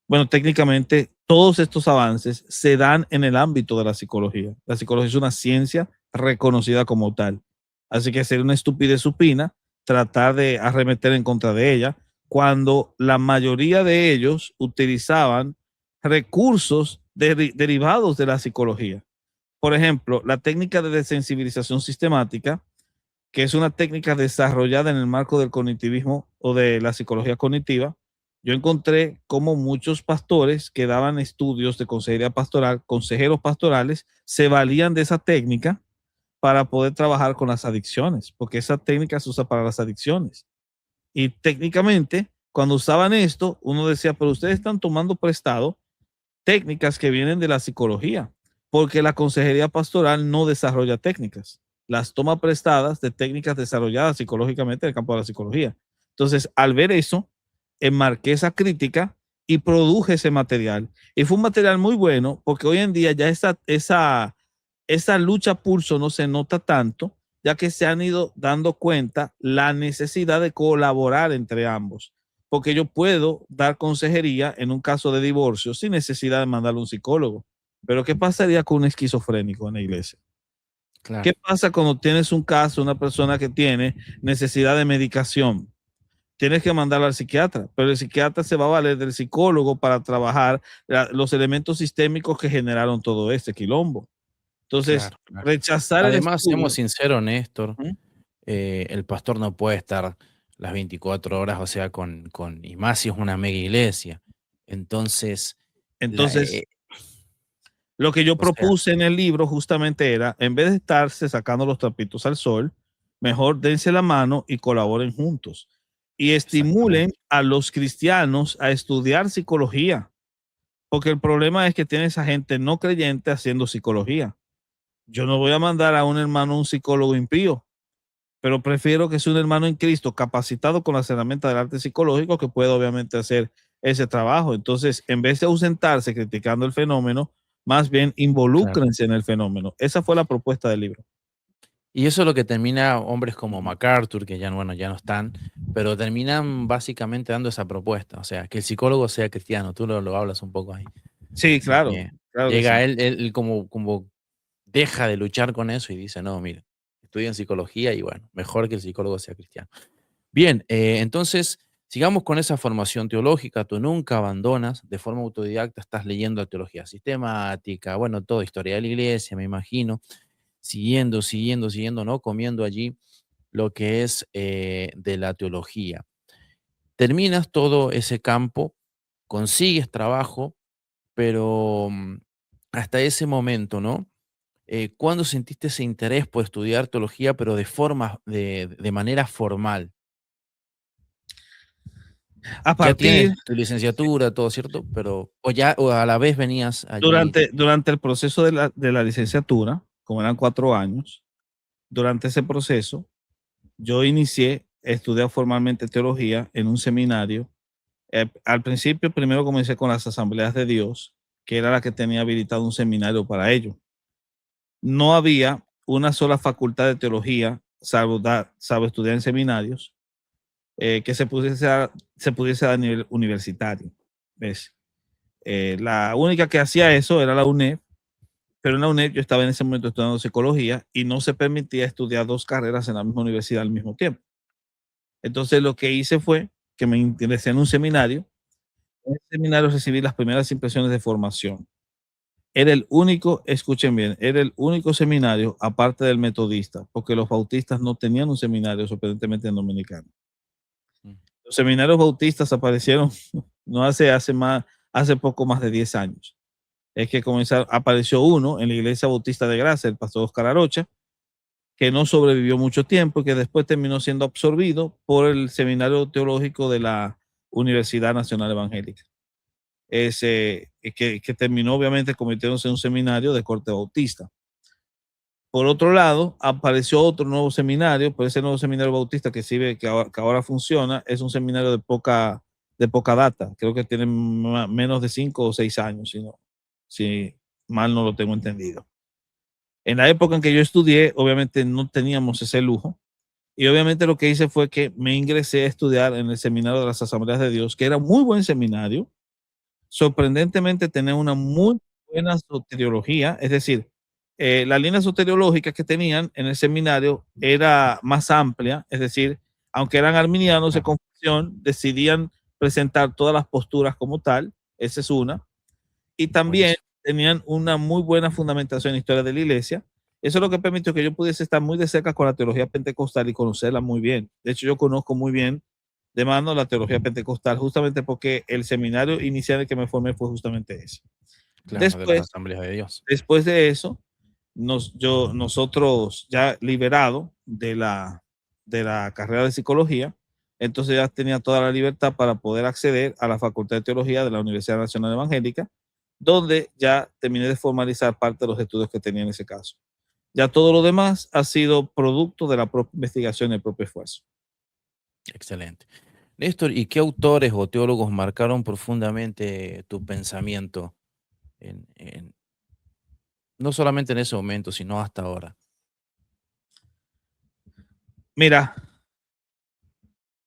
Bueno, técnicamente todos estos avances se dan en el ámbito de la psicología. La psicología es una ciencia reconocida como tal. Así que sería una estupidez supina tratar de arremeter en contra de ella cuando la mayoría de ellos utilizaban recursos derivados de la psicología. Por ejemplo, la técnica de desensibilización sistemática, que es una técnica desarrollada en el marco del cognitivismo o de la psicología cognitiva. Yo encontré cómo muchos pastores que daban estudios de consejería pastoral, consejeros pastorales, se valían de esa técnica para poder trabajar con las adicciones, porque esa técnica se usa para las adicciones. Y técnicamente, cuando usaban esto, uno decía, pero ustedes están tomando prestado técnicas que vienen de la psicología, porque la consejería pastoral no desarrolla técnicas, las toma prestadas de técnicas desarrolladas psicológicamente en el campo de la psicología. Entonces, al ver eso, enmarqué esa crítica y produje ese material. Y fue un material muy bueno, porque hoy en día ya esa lucha pulso no se nota tanto, ya que se han ido dando cuenta la necesidad de colaborar entre ambos, porque yo puedo dar consejería en un caso de divorcio sin necesidad de mandarle a un psicólogo. Pero ¿qué pasaría con un esquizofrénico en la iglesia? Claro. ¿Qué pasa cuando tienes un caso, una persona que tiene necesidad de medicación? Tienes que mandarlo al psiquiatra, pero el psiquiatra se va a valer del psicólogo para trabajar los elementos sistémicos que generaron todo este quilombo. Entonces, Claro, claro. rechazar el Además, seamos estudio. sinceros, Néstor, ¿Mm? el pastor no puede estar las 24 horas, o sea, y más si es una mega iglesia. Entonces, la, Entonces, lo que yo o sea, propuse en el libro justamente era, en vez de estarse sacando los trapitos al sol, mejor dense la mano y colaboren juntos. Y estimulen exactamente. a los cristianos a estudiar psicología, porque el problema es que tiene esa gente no creyente haciendo psicología. Yo no voy a mandar a un hermano, un psicólogo impío, pero prefiero que sea un hermano en Cristo capacitado con las herramientas del arte psicológico que pueda obviamente hacer ese trabajo. Entonces, en vez de ausentarse criticando el fenómeno, más bien Claro. involúcrense en el fenómeno. Esa fue la propuesta del libro. Y eso es lo que termina hombres como Ujú. MacArthur, que ya, bueno, ya no están, pero terminan básicamente dando esa propuesta. O sea, que el psicólogo sea cristiano. Tú lo hablas un poco ahí. Sí, De claro. que claro que sí. Llega él como deja de luchar con eso y dice, no, mira, estudian psicología y bueno, mejor que el psicólogo sea cristiano. Bien, entonces, sigamos con esa formación teológica. Tú nunca abandonas, de forma autodidacta, estás leyendo teología sistemática, bueno, todo, historia de la iglesia, me imagino, siguiendo, ¿no? Comiendo allí lo que es de la teología. Terminas todo ese campo, consigues trabajo, pero hasta ese momento, ¿no? ¿Cuándo sentiste ese interés por estudiar teología, pero de manera formal? A Ya tienes partir, tu licenciatura, todo, ¿cierto? Pero, o a la vez venías allí. durante el proceso de la licenciatura, como eran 4 años, durante ese proceso, yo inicié a estudiar formalmente teología en un seminario. Al principio, primero comencé con las Asambleas de Dios, que era la que tenía habilitado un seminario para ello. No había una sola facultad de teología, salvo estudiar en seminarios, que se pudiese dar a nivel universitario. ¿Ves? La única que hacía eso era la UNED, pero en la UNED yo estaba en ese momento estudiando psicología y no se permitía estudiar 2 carreras en la misma universidad al mismo tiempo. Entonces lo que hice fue que me interesé en un seminario. En el seminario recibí las primeras impresiones de formación. Era el único, escuchen bien, era el único seminario aparte del metodista, porque los bautistas no tenían un seminario sorprendentemente en Dominicana. Mm, Los seminarios bautistas aparecieron no hace poco más de 10 años. Es que apareció uno en la Iglesia Bautista de Gracia, el pastor Oscar Arocha, que no sobrevivió mucho tiempo y que después terminó siendo absorbido por el Seminario Teológico de la Universidad Nacional Evangélica. Que terminó obviamente convirtiéndose en un seminario de corte bautista. Por otro lado, apareció otro nuevo seminario, pero ese nuevo seminario bautista que ahora funciona es un seminario de poca data. Creo que tiene menos de 5 o 6 años, si mal no lo tengo entendido. En la época en que yo estudié, obviamente no teníamos ese lujo. Y obviamente lo que hice fue que me ingresé a estudiar en el seminario de las Asambleas de Dios, que era muy buen seminario. Sorprendentemente tenía una muy buena soteriología, es decir, la línea soteriológica que tenían en el seminario era más amplia, es decir, aunque eran arminianos de claro, confesión, decidían presentar todas las posturas como tal, esa es una, y también buenísimo. tenían una muy buena fundamentación en historia de la iglesia. Eso es lo que permitió que yo pudiese estar muy de cerca con la teología pentecostal y conocerla muy bien. De hecho, yo conozco muy bien de mano la teología pentecostal, justamente porque el seminario inicial en el que me formé fue justamente ese. Claro, de las Después, asambleas de Dios. después de eso, nosotros ya liberado de la carrera de psicología, entonces ya tenía toda la libertad para poder acceder a la Facultad de Teología de la Universidad Nacional Evangélica, donde ya terminé de formalizar parte de los estudios que tenía en ese caso. Ya todo lo demás ha sido producto de la propia investigación y el propio esfuerzo. Excelente. Néstor, ¿y qué autores o teólogos marcaron profundamente tu pensamiento no solamente en ese momento, sino hasta ahora? Mira,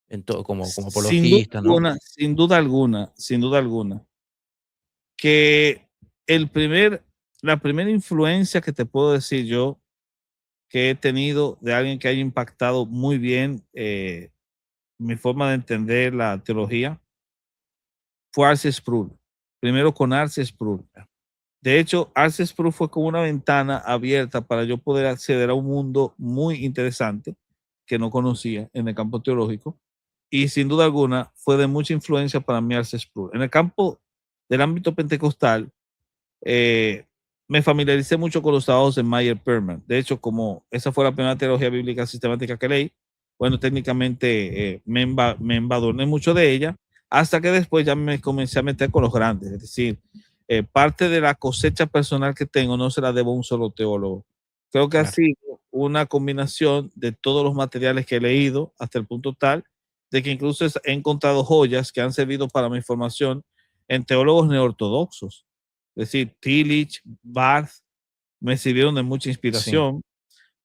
En todo, como sin duda apologista, ¿no? alguna, sin duda alguna, sin duda alguna, que el primer, la primera influencia que te puedo decir yo que he tenido de alguien que haya impactado muy bien mi forma de entender la teología fue Arce Sproul. Primero con Arce Sproul. De hecho, Arce Sproul fue como una ventana abierta para yo poder acceder a un mundo muy interesante que no conocía en el campo teológico y sin duda alguna fue de mucha influencia para mí Arce Sproul. En el campo del ámbito pentecostal, eh, me familiaricé mucho con los trabajos de Meyer Perman. De hecho, como esa fue la primera teología bíblica sistemática que leí, bueno, técnicamente me embadurné mucho de ella, hasta que después ya me comencé a meter con los grandes. Es decir, parte de la cosecha personal que tengo no se la debo a un solo teólogo. Creo que ha Claro, sido una combinación de todos los materiales que he leído hasta el punto tal de que incluso he encontrado joyas que han servido para mi formación en teólogos neortodoxos. Es decir, Tillich, Barth, me sirvieron de mucha sí, inspiración.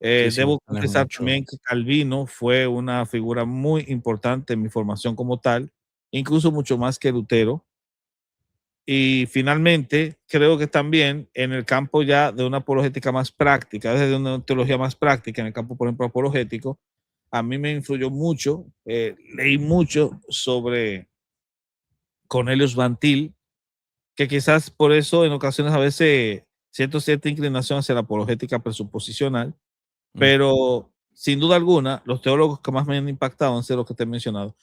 sí, sí, Debo tenés confesar mucho. también que Calvino fue una figura muy importante en mi formación como tal, incluso mucho más que Lutero. Y finalmente, creo que también en el campo ya de una apologética más práctica, desde una teología más práctica, en el campo, por ejemplo, apologético, a mí me influyó mucho, leí mucho sobre Cornelius Van Til, que quizás por eso en ocasiones a veces siento cierta inclinación hacia la apologética presuposicional, Mm. pero sin duda alguna, los teólogos que más me han impactado han sido los que te he mencionado.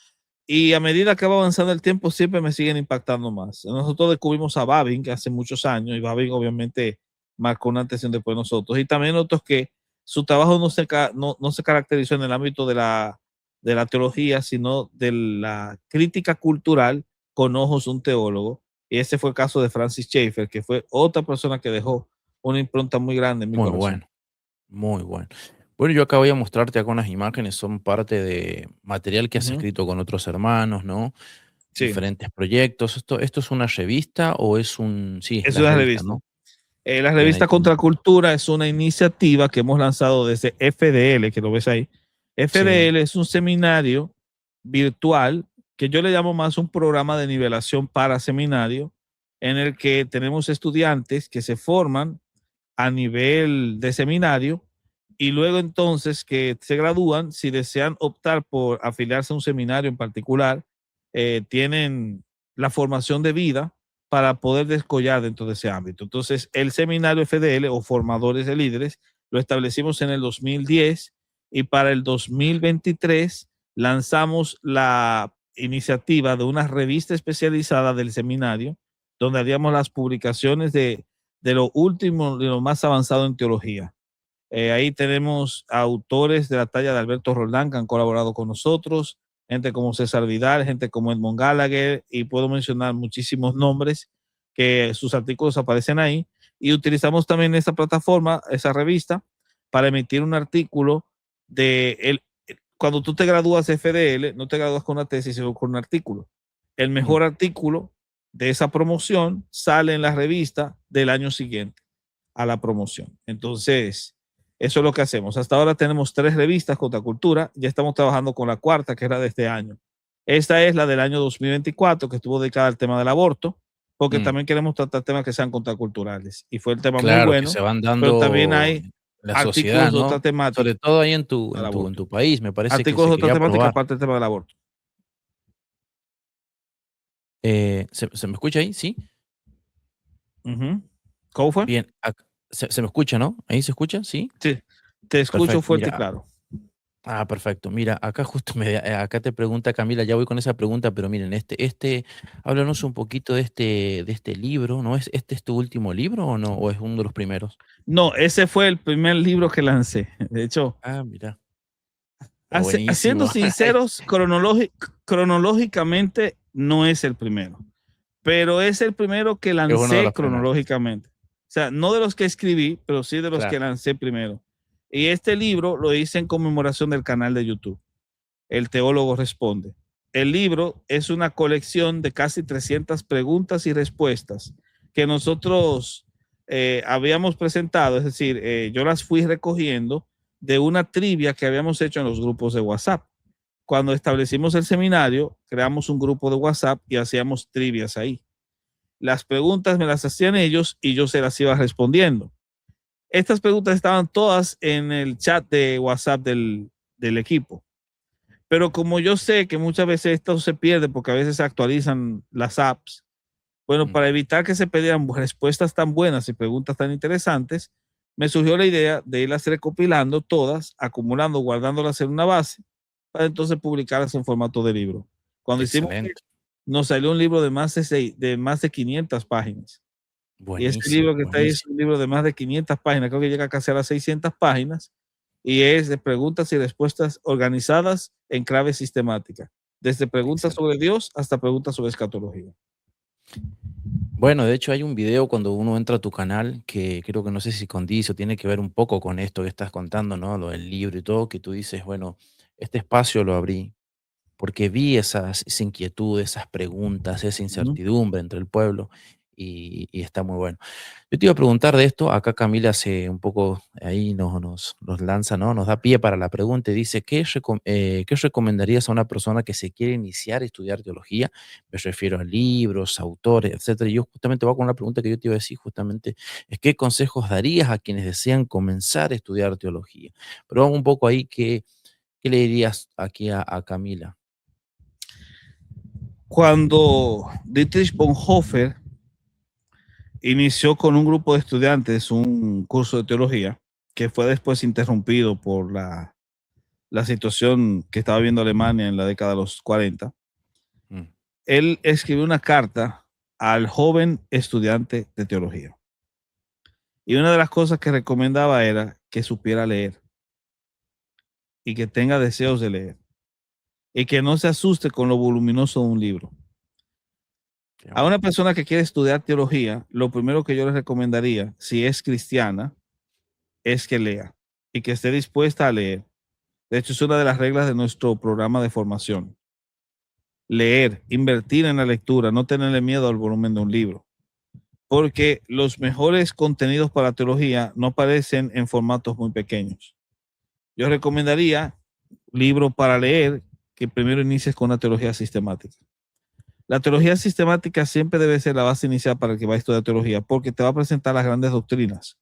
Y a medida que va avanzando el tiempo, siempre me siguen impactando más. Nosotros descubrimos a Babin, que hace muchos años, y Babin obviamente marcó una atención después de nosotros. Y también otros que su trabajo no se caracterizó en el ámbito de la teología, sino de la crítica cultural con ojos de un teólogo. Y ese fue el caso de Francis Schaeffer, que fue otra persona que dejó una impronta muy grande en mi Muy corazón. bueno, muy bueno. Bueno, yo acá voy a mostrarte acá unas imágenes, son parte de material que has Ujú. escrito con otros hermanos, ¿no? Sí, Diferentes proyectos. ¿Esto es una revista o es un...? Sí, es la una revista, revista. ¿no? La Bien, ahí revista tenemos. Contracultura es una iniciativa que hemos lanzado desde FDL, que lo ves ahí. Sí. FDL es un seminario virtual que yo le llamo más un programa de nivelación para seminario, en el que tenemos estudiantes que se forman a nivel de seminario y luego entonces que se gradúan, si desean optar por afiliarse a un seminario en particular, tienen la formación de vida para poder descollar dentro de ese ámbito. Entonces, el seminario FDL o formadores de líderes lo establecimos en el 2010 y para el 2023 lanzamos la iniciativa de una revista especializada del seminario donde haríamos las publicaciones de lo último, de lo más avanzado en teología. Ahí tenemos autores de la talla de Alberto Roldán que han colaborado con nosotros, gente como César Vidal, gente como Edmond Gallagher, y puedo mencionar muchísimos nombres que sus artículos aparecen ahí. Y utilizamos también esa plataforma, esa revista, para emitir un artículo de el, cuando tú te gradúas de FDL, no te gradúas con una tesis, sino con un artículo. El Mm. mejor artículo de esa promoción sale en la revista del año siguiente a la promoción. Entonces, eso es lo que hacemos. Hasta ahora tenemos 3 revistas Contracultura, ya estamos trabajando con la cuarta, que era de este año. Esta es la del año 2024, que estuvo dedicada al tema del aborto, porque Mm. también queremos tratar temas que sean contraculturales. Y fue el tema muy Claro, que bueno, se van pero también dando hay en la sociedad, artículos de otra ¿no? temática Sobre todo ahí en al en aborto. tu país, me parece que Artículos se de otra quería temática aprobar. aparte del tema del aborto. ¿Se me escucha ahí? ¿Sí? Ujú. ¿Cómo fue? Bien, se me escucha, ¿no? ¿Ahí se escucha? ¿Sí? Sí, te escucho Perfecto, fuerte y mira. claro. Perfecto. Mira, acá justo acá te pregunta Camila, ya voy con esa pregunta, pero miren, háblanos un poquito de este libro, ¿no? ¿Este es tu último libro o no? ¿O es uno de los primeros? No, ese fue el primer libro que lancé. De hecho, Mira, está Siendo buenísimo. sinceros, cronológicamente no es el primero, pero es el primero que Es uno de lancé los primeros. cronológicamente. O sea, no de los que escribí, pero sí de los que Claro. lancé primero. Y este libro lo hice en conmemoración del canal de YouTube, El Teólogo Responde. El libro es una colección de casi 300 preguntas y respuestas que nosotros habíamos presentado, es decir, yo las fui recogiendo de una trivia que habíamos hecho en los grupos de WhatsApp. Cuando establecimos el seminario, creamos un grupo de WhatsApp y hacíamos trivias ahí. Las preguntas me las hacían ellos y yo se las iba respondiendo. Estas preguntas estaban todas en el chat de WhatsApp del equipo. Pero como yo sé que muchas veces esto se pierde porque a veces se actualizan las apps, bueno, Mm. para evitar que se perdieran respuestas tan buenas y preguntas tan interesantes, me surgió la idea de irlas recopilando todas, acumulando, guardándolas en una base, para entonces publicarlas en formato de libro. Cuando hicimos, Excelente. nos salió un libro de más de 500 páginas. Y este Buenísimo, libro que está ahí es buenísimo. un libro de más de 500 páginas, creo que llega casi a las 600 páginas, y es de preguntas y respuestas organizadas en clave sistemática, desde preguntas Excelente. sobre Dios hasta preguntas sobre escatología. Bueno, de hecho hay un video cuando uno entra a tu canal que creo que no sé si condice o tiene que ver un poco con esto que estás contando, ¿no? Lo del libro y todo, que tú dices, bueno, este espacio lo abrí porque vi esa inquietud, esas preguntas, esa Ujú. incertidumbre entre el pueblo. y está muy bueno. Yo te iba a preguntar de esto, acá Camila hace un poco, ahí nos lanza, ¿no? Nos da pie para la pregunta y dice, ¿qué recomendarías a una persona que se quiere iniciar a estudiar teología? Me refiero a libros, autores, etcétera. Y yo justamente voy con la pregunta que yo te iba a decir justamente, es ¿qué consejos darías a quienes desean comenzar a estudiar teología? Pero vamos un poco ahí, ¿qué le dirías aquí a Camila? Cuando Dietrich Bonhoeffer inició con un grupo de estudiantes un curso de teología, que fue después interrumpido por la situación que estaba viendo Alemania en la década de los 40, Mm, él escribió una carta al joven estudiante de teología. Y una de las cosas que recomendaba era que supiera leer y que tenga deseos de leer y que no se asuste con lo voluminoso de un libro. qué A una bueno. persona que quiere estudiar teología, lo primero que yo le recomendaría, si es cristiana, es que lea y que esté dispuesta a leer. De hecho, es una de las reglas de nuestro programa de formación. Leer, invertir en la lectura, no tenerle miedo al volumen de un libro, porque los mejores contenidos para teología no aparecen en formatos muy pequeños. Yo recomendaría libro para leer que primero inicies con la teología sistemática. La teología sistemática siempre debe ser la base inicial para el que va a estudiar teología, porque te va a presentar las grandes doctrinas.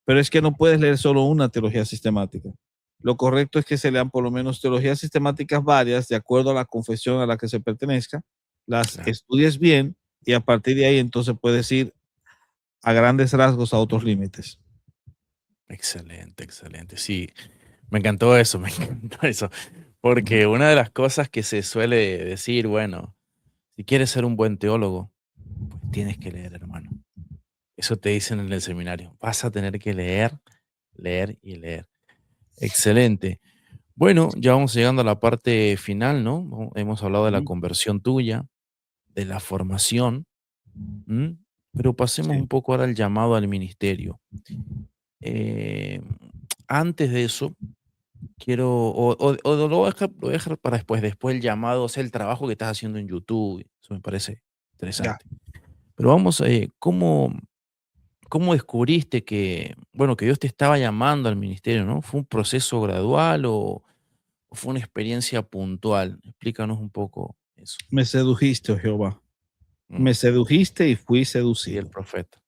Pero es que no puedes leer solo una teología sistemática. Lo correcto es que se lean por lo menos teologías sistemáticas varias, de acuerdo a la confesión a la que se pertenezca, las Claro. estudies bien y a partir de ahí entonces puedes ir a grandes rasgos a otros límites. Excelente, excelente. Sí, me encantó eso, me encantó eso. Ujú. Porque una de las cosas que se suele decir, bueno, si quieres ser un buen teólogo, pues tienes que leer, hermano. Eso te dicen en el seminario. Vas a tener que leer, leer y leer. Excelente. Bueno, ya vamos llegando a la parte final, ¿no? Hemos hablado de la Ujú. conversión tuya, de la formación, ¿m? Pero pasemos Sí, un poco ahora al llamado al ministerio. Eh, Antes de eso, quiero, o lo voy a dejar para después, después el llamado, o sea, el trabajo que estás haciendo en YouTube, eso me parece ya. interesante. Pero vamos, ¿cómo descubriste que, bueno, que Dios te estaba llamando al ministerio, ¿no? ¿Fue un proceso gradual o fue una experiencia puntual? Explícanos un poco eso. Me sedujiste, oh Jehová. Mm, Me sedujiste y fui y el seducido. profeta.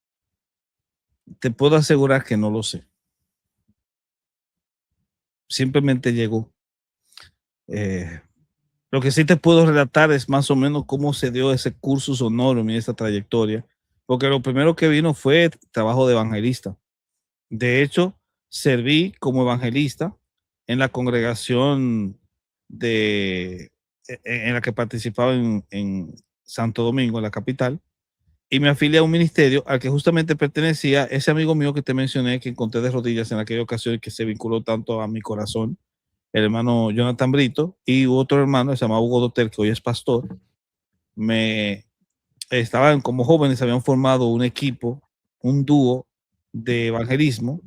Te puedo asegurar que no lo sé. Simplemente llegó. Eh, lo que sí te puedo relatar es más o menos cómo se dio ese curso sonoro en esta trayectoria, porque lo primero que vino fue trabajo de evangelista. De hecho, serví como evangelista en la congregación de, en la que participaba en Santo Domingo, en la capital, y me afilié a un ministerio al que justamente pertenecía ese amigo mío que te mencioné, que encontré de rodillas en aquella ocasión y que se vinculó tanto a mi corazón, el hermano Jonathan Brito, y otro hermano que se llama Hugo Dotel, que hoy es pastor. Me estaban como jóvenes, habían formado un equipo, un dúo de evangelismo,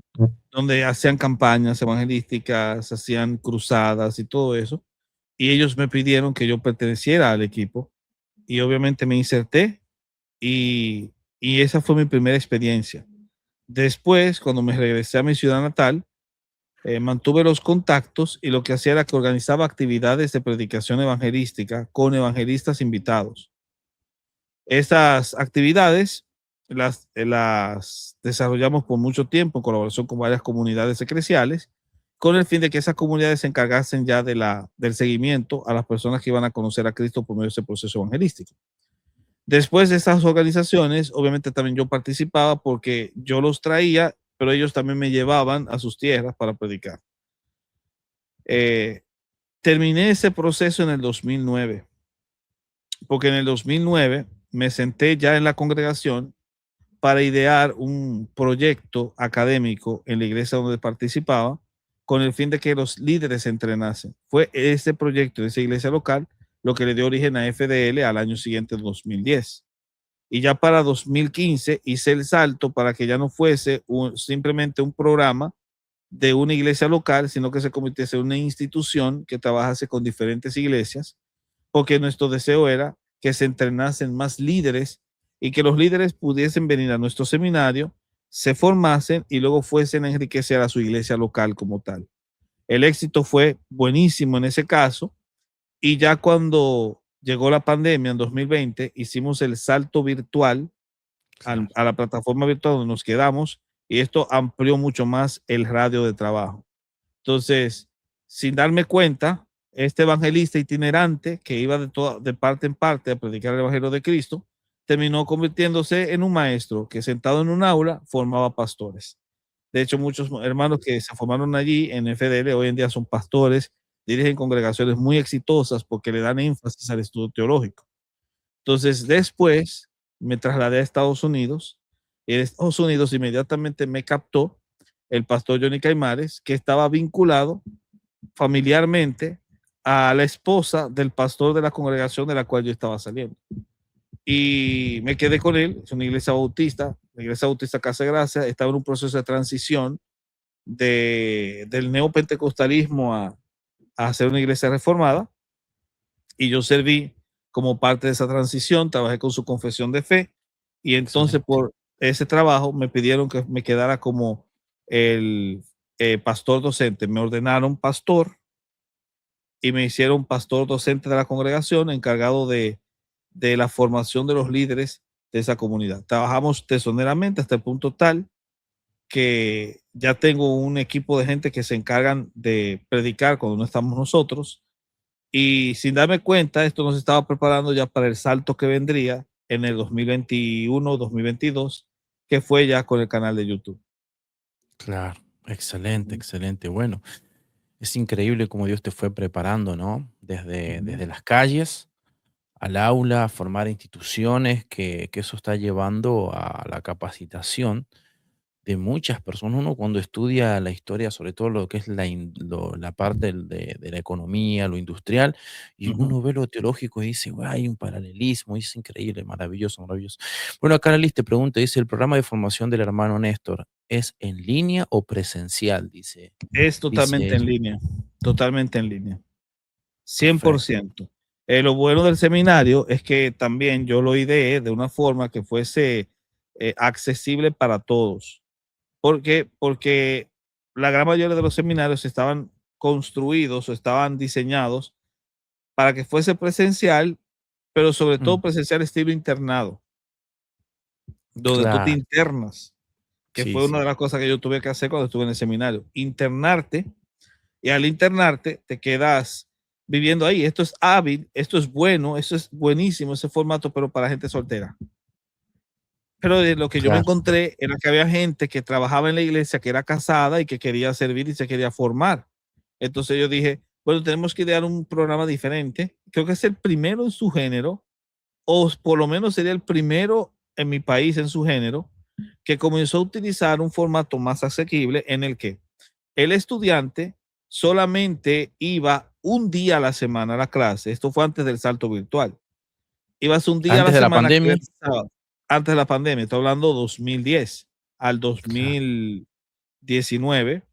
donde hacían campañas evangelísticas, hacían cruzadas y todo eso. Y ellos me pidieron que yo perteneciera al equipo y obviamente me inserté y, y esa fue mi primera experiencia. Después, cuando me regresé a mi ciudad natal, mantuve los contactos y lo que hacía era que organizaba actividades de predicación evangelística con evangelistas invitados. Estas actividades las desarrollamos por mucho tiempo en colaboración con varias comunidades eclesiales, con el fin de que esas comunidades se encargasen ya del seguimiento a las personas que iban a conocer a Cristo por medio de ese proceso evangelístico. Después de estas organizaciones, obviamente también yo participaba porque yo los traía, pero ellos también me llevaban a sus tierras para predicar. Eh, Terminé ese proceso en el 2009, porque en el 2009 me senté ya en la congregación para idear un proyecto académico en la iglesia donde participaba con el fin de que los líderes se entrenasen. Fue ese proyecto de esa iglesia local lo que le dio origen a FDL al año siguiente, 2010. Y ya para 2015 hice el salto para que ya no fuese simplemente un programa de una iglesia local, sino que se convirtiese en una institución que trabajase con diferentes iglesias, porque nuestro deseo era que se entrenasen más líderes y que los líderes pudiesen venir a nuestro seminario, se formasen y luego fuesen a enriquecer a su iglesia local como tal. El éxito fue buenísimo en ese caso y ya cuando llegó la pandemia en 2020, hicimos el salto virtual Claro. a la plataforma virtual donde nos quedamos y esto amplió mucho más el radio de trabajo. Entonces, sin darme cuenta, este evangelista itinerante que iba de parte en parte a predicar el evangelio de Cristo, terminó convirtiéndose en un maestro que sentado en un aula formaba pastores. De hecho, muchos hermanos que se formaron allí en FDL hoy en día son pastores, dirigen congregaciones muy exitosas porque le dan énfasis al estudio teológico. Entonces, después me trasladé a Estados Unidos y en Estados Unidos inmediatamente me captó el pastor Johnny Caimares, que estaba vinculado familiarmente a la esposa del pastor de la congregación de la cual yo estaba saliendo. Y me quedé con él, es una iglesia bautista, la iglesia bautista Casa de Gracia, estaba en un proceso de transición del neopentecostalismo a hacer una iglesia reformada, y yo serví como parte de esa transición, trabajé con su confesión de fe, y entonces Excelente. por ese trabajo me pidieron que me quedara como el pastor docente, me ordenaron pastor y me hicieron pastor docente de la congregación, encargado de la formación de los líderes de esa comunidad. Trabajamos tesoneramente hasta el punto tal que ya tengo un equipo de gente que se encargan de predicar cuando no estamos nosotros, y sin darme cuenta, esto nos estaba preparando ya para el salto que vendría en el 2021, 2022, que fue ya con el canal de YouTube. Claro. Excelente, excelente. Bueno, es increíble cómo Dios te fue preparando, ¿no? Ujú. Desde las calles al aula, a formar instituciones, que eso está llevando a la capacitación de muchas personas. Uno cuando estudia la historia, sobre todo lo que es la parte de la economía, lo industrial, y Ujú. uno ve lo teológico y dice, "Guau, hay un paralelismo, es increíble, maravilloso, maravilloso". Bueno, acá Liz te pregunta, dice, ¿el programa de formación del hermano Néstor es en línea o presencial? Es Dice totalmente en eso. línea, totalmente en línea, Perfecto. 100%. Lo bueno del seminario es que también yo lo ideé de una forma que fuese accesible para todos. ¿Por qué? Porque la gran mayoría de los seminarios estaban construidos o estaban diseñados para que fuese presencial, pero sobre todo Mm, presencial estilo internado, donde tú te claro, internas, que sí, fue una sí, de las cosas que yo tuve que hacer cuando estuve en el seminario, internarte, y al internarte te quedas viviendo ahí. Esto es hábil, esto es bueno, eso es buenísimo, ese formato, pero para gente soltera. Pero de lo que yo me claro. encontré era que había gente que trabajaba en la iglesia, que era casada y que quería servir y se quería formar. Entonces yo dije, bueno, tenemos que idear un programa diferente. Creo que es el primero en su género, o por lo menos sería el primero en mi país en su género, que comenzó a utilizar un formato más asequible en el que el estudiante solamente iba un día a la semana a la clase. Esto fue antes del salto virtual. Ibas un día a la Antes de la semana, que era pandemia, el sábado, antes de la pandemia, estoy hablando 2010 al claro. 2019, Wow.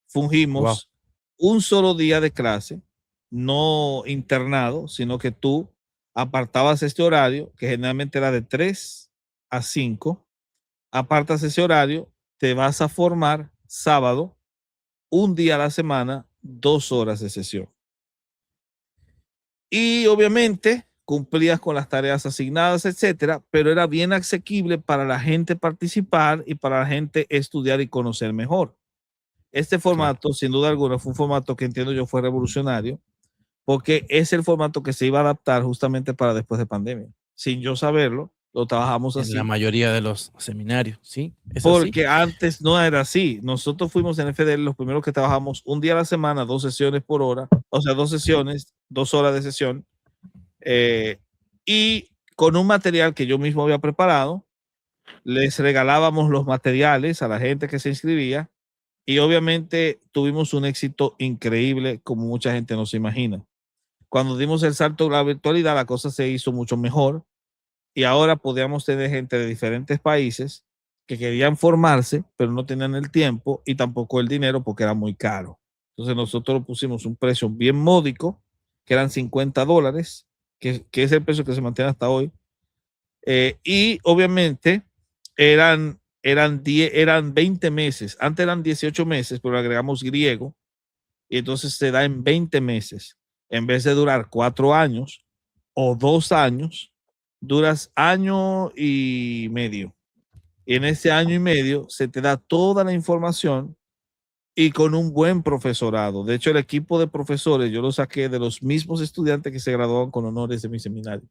fungimos un solo día de clase, no internado, sino que tú apartabas este horario, que generalmente era de 3 a 5, apartas ese horario, te vas a formar sábado, un día a la semana, 2 horas de sesión. Y obviamente cumplías con las tareas asignadas, etcétera, pero era bien asequible para la gente participar y para la gente estudiar y conocer mejor. Este Claro. formato, sin duda alguna, fue un formato que entiendo yo fue revolucionario, porque es el formato que se iba a adaptar justamente para después de pandemia. Sin yo saberlo, lo trabajamos En la así, mayoría de los seminarios, ¿sí? ¿Es así? porque antes no era así. Nosotros fuimos en FDL los primeros que trabajamos un día a la semana, 2 sesiones por hora, o sea, 2 sesiones, 2 horas de sesión, eh, y con un material que yo mismo había preparado, les regalábamos los materiales a la gente que se inscribía y obviamente tuvimos un éxito increíble como mucha gente no se imagina. Cuando dimos el salto a la virtualidad, la cosa se hizo mucho mejor y ahora podíamos tener gente de diferentes países que querían formarse, pero no tenían el tiempo y tampoco el dinero porque era muy caro. Entonces nosotros pusimos un precio bien módico, que eran $50, que es el precio que se mantiene hasta hoy, Y obviamente eran 20 meses. Antes eran 18 meses, pero agregamos griego y entonces se da en 20 meses. En vez de durar 4 años o 2 años, duras año y medio. Y en ese año y medio se te da toda la información y con un buen profesorado. De hecho, el equipo de profesores yo lo saqué de los mismos estudiantes que se graduaban con honores de mi seminario.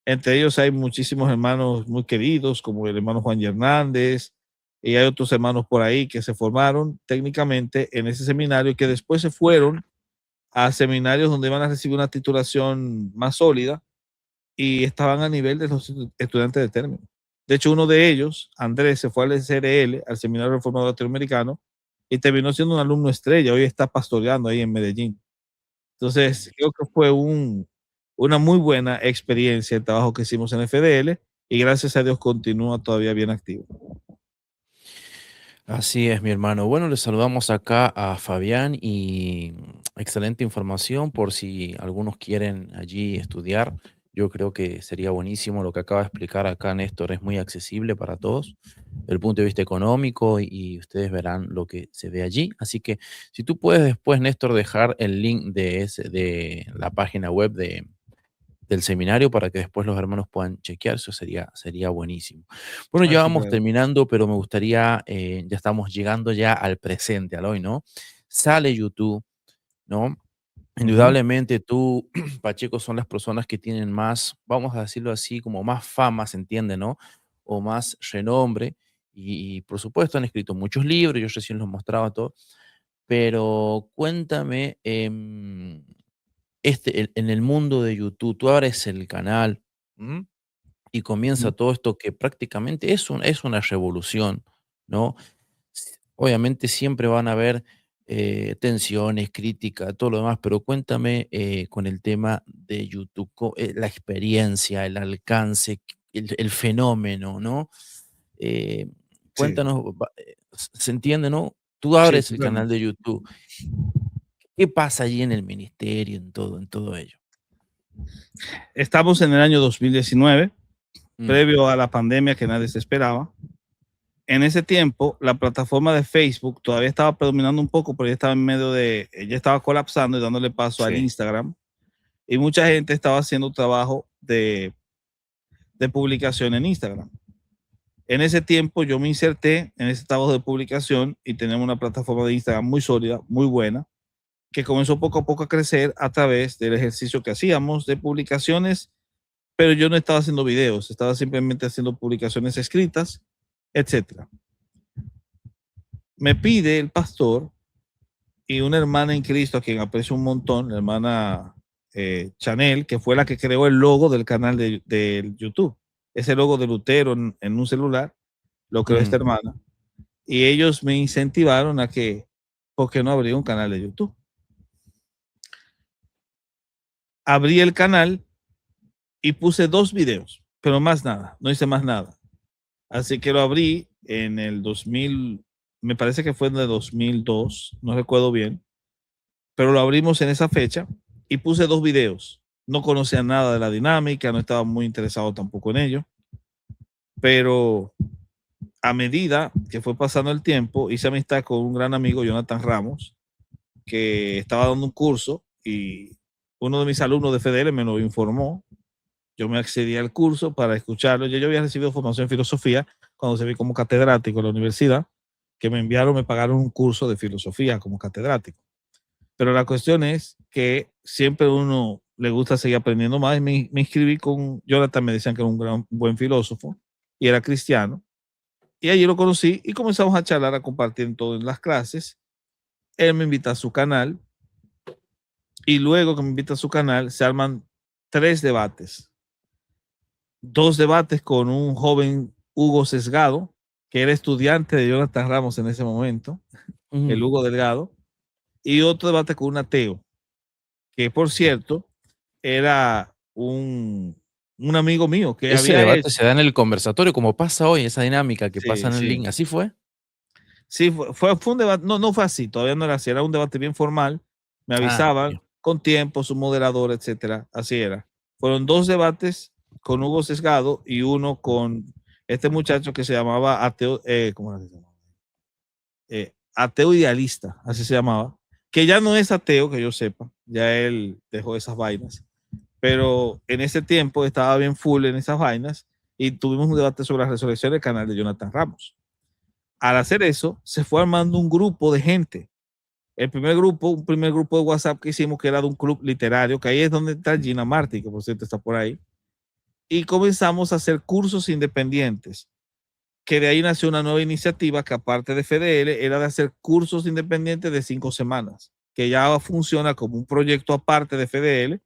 Entre ellos hay muchísimos hermanos muy queridos, como el hermano Juan Hernández, y hay otros hermanos por ahí que se formaron técnicamente en ese seminario y que después se fueron a seminarios donde iban a recibir una titulación más sólida y estaban a nivel de los estudiantes de término. De hecho, uno de ellos, Andrés, se fue al SRL, al Seminario Reformador Latinoamericano, y terminó siendo un alumno estrella. Hoy está pastoreando ahí en Medellín. Entonces, creo que fue una muy buena experiencia el trabajo que hicimos en FDL y gracias a Dios continúa todavía bien activo. Así es, mi hermano. Bueno, le saludamos acá a Fabián y excelente información por si algunos quieren allí estudiar. Yo creo que sería buenísimo lo que acaba de explicar acá Néstor, es muy accesible para todos, desde el punto de vista económico y ustedes verán lo que se ve allí. Así que si tú puedes después, Néstor, dejar el link de la página web del seminario para que después los hermanos puedan chequear, eso sería buenísimo. Bueno, ya Así vamos claro. terminando, pero me gustaría, ya estamos llegando ya al presente, al hoy, ¿no? Sale YouTube, ¿no? Ujú. Indudablemente tú, Pacheco, son las personas que tienen más, vamos a decirlo así, como más fama, se entiende, ¿no? O más renombre. Y por supuesto han escrito muchos libros, yo recién los mostraba todo, pero cuéntame, en el mundo de YouTube, tú abres el canal, ¿m? Y comienza Ujú. todo esto que prácticamente es una revolución, ¿no? Obviamente siempre van a haber tensiones, críticas, todo lo demás, pero cuéntame con el tema de YouTube, la experiencia, el alcance, el fenómeno, ¿no? Eh, Sí, cuéntanos, ¿se entiende, no? Tú sí, abres el canal totalmente. de YouTube. ¿Qué pasa allí en el ministerio, en todo ello? Estamos en el año 2019, Mm, previo a la pandemia que nadie se esperaba. En ese tiempo, la plataforma de Facebook todavía estaba predominando un poco, pero ya estaba en medio de, ya estaba colapsando y dándole paso al sí. Instagram. Y mucha gente estaba haciendo trabajo de publicación en Instagram. En ese tiempo yo me inserté en ese trabajo de publicación y tenemos una plataforma de Instagram muy sólida, muy buena, que comenzó poco a poco a crecer a través del ejercicio que hacíamos de publicaciones, pero yo no estaba haciendo videos, estaba simplemente haciendo publicaciones escritas, etcétera. Me pide el pastor y una hermana en Cristo a quien aprecio un montón, la hermana Chanel, que fue la que creó el logo del canal de YouTube. Ese logo de Lutero en un celular lo creó esta Mm, hermana. Y ellos me incentivaron a que, ¿por qué no abrí un canal de YouTube? Abrí el canal y puse 2 videos, pero más nada, no hice más nada. Así que lo abrí en el 2000, me parece que fue en el 2002, no recuerdo bien, pero lo abrimos en esa fecha y puse 2 videos. No conocía nada de la dinámica, no estaba muy interesado tampoco en ello, pero a medida que fue pasando el tiempo, hice amistad con un gran amigo, Jonathan Ramos, que estaba dando un curso y uno de mis alumnos de FDL me lo informó. Yo me accedí al curso para escucharlo. Yo había recibido formación en filosofía cuando se vi como catedrático en la universidad, que me enviaron, me pagaron un curso de filosofía como catedrático. Pero la cuestión es que siempre uno le gusta seguir aprendiendo más y me inscribí con Jonathan, me decían que era un buen filósofo y era cristiano. Y allí lo conocí y comenzamos a charlar, a compartir en todo en las clases. Él me invita a su canal y luego que me invita a su canal se arman 3 debates. 2 debates con un joven Hugo Sesgado, que era estudiante de Jonathan Ramos en ese momento, el mm. Hugo Delgado, y otro debate con un ateo, que por cierto era un amigo mío que Ese había debate hecho. se da en el conversatorio, como pasa hoy, esa dinámica que pasa Sí, en el sí. link, ¿así fue? Sí, fue un debate, no, no fue así, todavía no era así, era un debate bien formal, me Ah, avisaban bien. con tiempo, su moderador, etcétera, así era. Fueron 2 debates con Hugo Sesgado y uno con este muchacho que se llamaba Ateo, ¿cómo era que se llamaba? Ateo Idealista, así se llamaba, que ya no es ateo, que yo sepa, ya él dejó esas vainas, pero en ese tiempo estaba bien full en esas vainas y tuvimos un debate sobre la resurrección del canal de Jonathan Ramos. Al hacer eso, se fue armando un grupo de gente. Un primer grupo de WhatsApp que hicimos, que era de un club literario, que ahí es donde está Gina Martí, que por cierto está por ahí, y comenzamos a hacer cursos independientes, que de ahí nació una nueva iniciativa que aparte de FDL era de hacer cursos independientes de 5 semanas, que ya funciona como un proyecto aparte de FDL,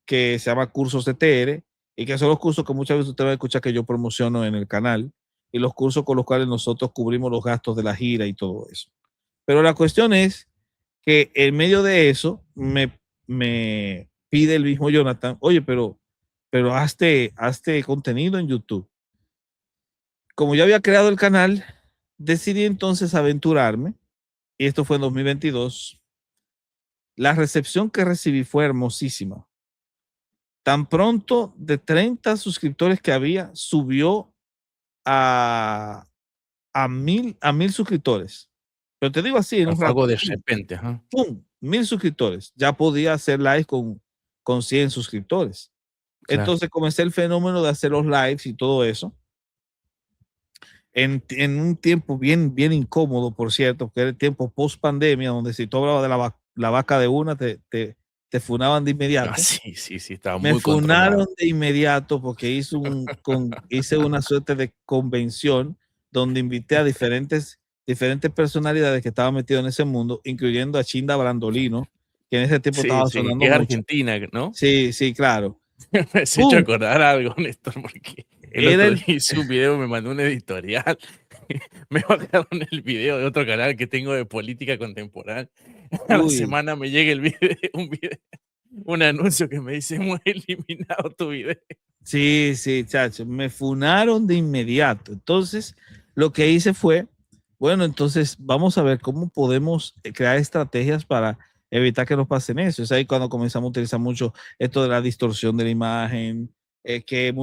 que se llama Cursos de TR, y que son los cursos que muchas veces usted va a escuchar que yo promociono en el canal, y los cursos con los cuales nosotros cubrimos los gastos de la gira y todo eso. Pero la cuestión es que en medio de eso me pide el mismo Jonathan, oye, pero hazte contenido en YouTube. Como yo había creado el canal, decidí entonces aventurarme, y esto fue en 2022. La recepción que recibí fue hermosísima. Tan pronto de 30 suscriptores que había, subió a, a 1000 suscriptores. Pero te digo así, en un rato. Algo de repente, ajá. ¡Pum! 1000 suscriptores. Ya podía hacer live con 100 suscriptores. Claro. Entonces comencé el fenómeno de hacer los lives y todo eso. En un tiempo bien incómodo, por cierto, que era el tiempo post pandemia, donde si tú hablabas de la vaca de una, te funaban de inmediato. Ah, sí, estaba Me muy controlado. funaron de inmediato porque hice una suerte de convención donde invité a diferentes personalidades que estaban metidas en ese mundo, incluyendo a Chinda Brandolino, que en ese tiempo estaba sonando que es mucho. Argentina, ¿no? Sí, claro. Me has hecho acordar algo, Néstor, porque el Era otro día hice un video, me mandó un editorial, me bajaron el video de otro canal que tengo de política contemporánea. A la semana me llega un anuncio que me dice, hemos eliminado tu video. Sí, chacho, me funaron de inmediato. Entonces, lo que hice fue, bueno, entonces vamos a ver cómo podemos crear estrategias para evitar que nos pasen eso. Es ahí cuando comenzamos a utilizar mucho esto de la distorsión de la imagen, que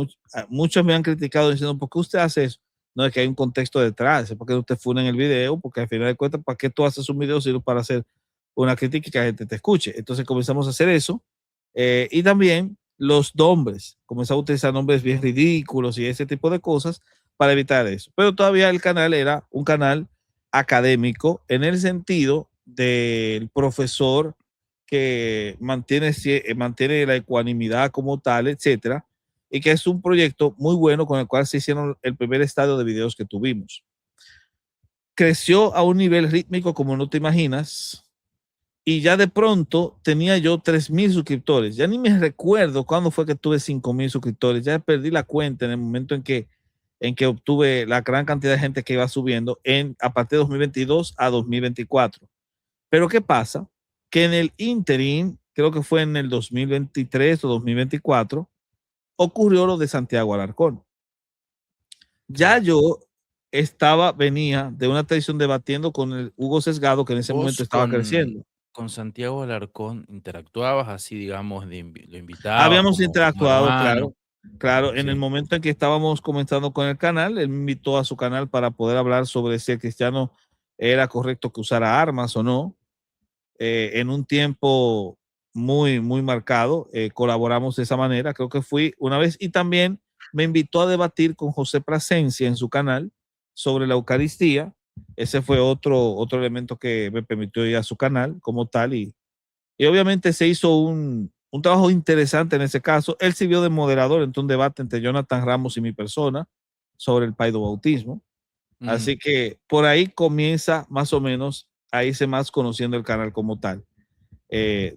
muchos me han criticado diciendo, ¿por qué usted hace eso? No, es que hay un contexto detrás, es porque usted funa en el video, porque al final de cuentas, ¿para qué tú haces un video sino para hacer una crítica y que la gente te escuche? Entonces comenzamos a hacer eso. Y también los nombres, comenzaba a utilizar nombres bien ridículos y ese tipo de cosas para evitar eso. Pero todavía el canal era un canal académico en el sentido del profesor que mantiene la ecuanimidad como tal, etcétera, y que es un proyecto muy bueno con el cual se hicieron el primer estadio de videos que tuvimos. Creció a un nivel rítmico como no te imaginas, y ya de pronto tenía yo 3000 suscriptores. Ya ni me recuerdo cuándo fue que tuve 5000 suscriptores. Ya perdí la cuenta en el momento en que obtuve la gran cantidad de gente que iba subiendo a partir de 2022 a 2024. Pero ¿qué pasa? Que en el interim, creo que fue en el 2023 o 2024, ocurrió lo de Santiago Alarcón. Ya yo venía de una tradición debatiendo con el Hugo Sesgado, que en ese momento estaba creciendo. Con Santiago Alarcón interactuabas así, digamos, lo invitabas. Habíamos interactuado, como claro. En el momento en que estábamos comenzando con el canal, él me invitó a su canal para poder hablar sobre si el cristiano era correcto que usara armas o no. En un tiempo muy marcado, colaboramos de esa manera. Creo que fui una vez, y también me invitó a debatir con José Plasencia en su canal sobre la Eucaristía. Ese fue otro elemento que me permitió ir a su canal como tal, y obviamente se hizo un trabajo interesante en ese caso. Él sirvió de moderador en un debate entre Jonathan Ramos y mi persona sobre el paidobautismo. Así que por ahí comienza más o menos a irse más conociendo el canal como tal.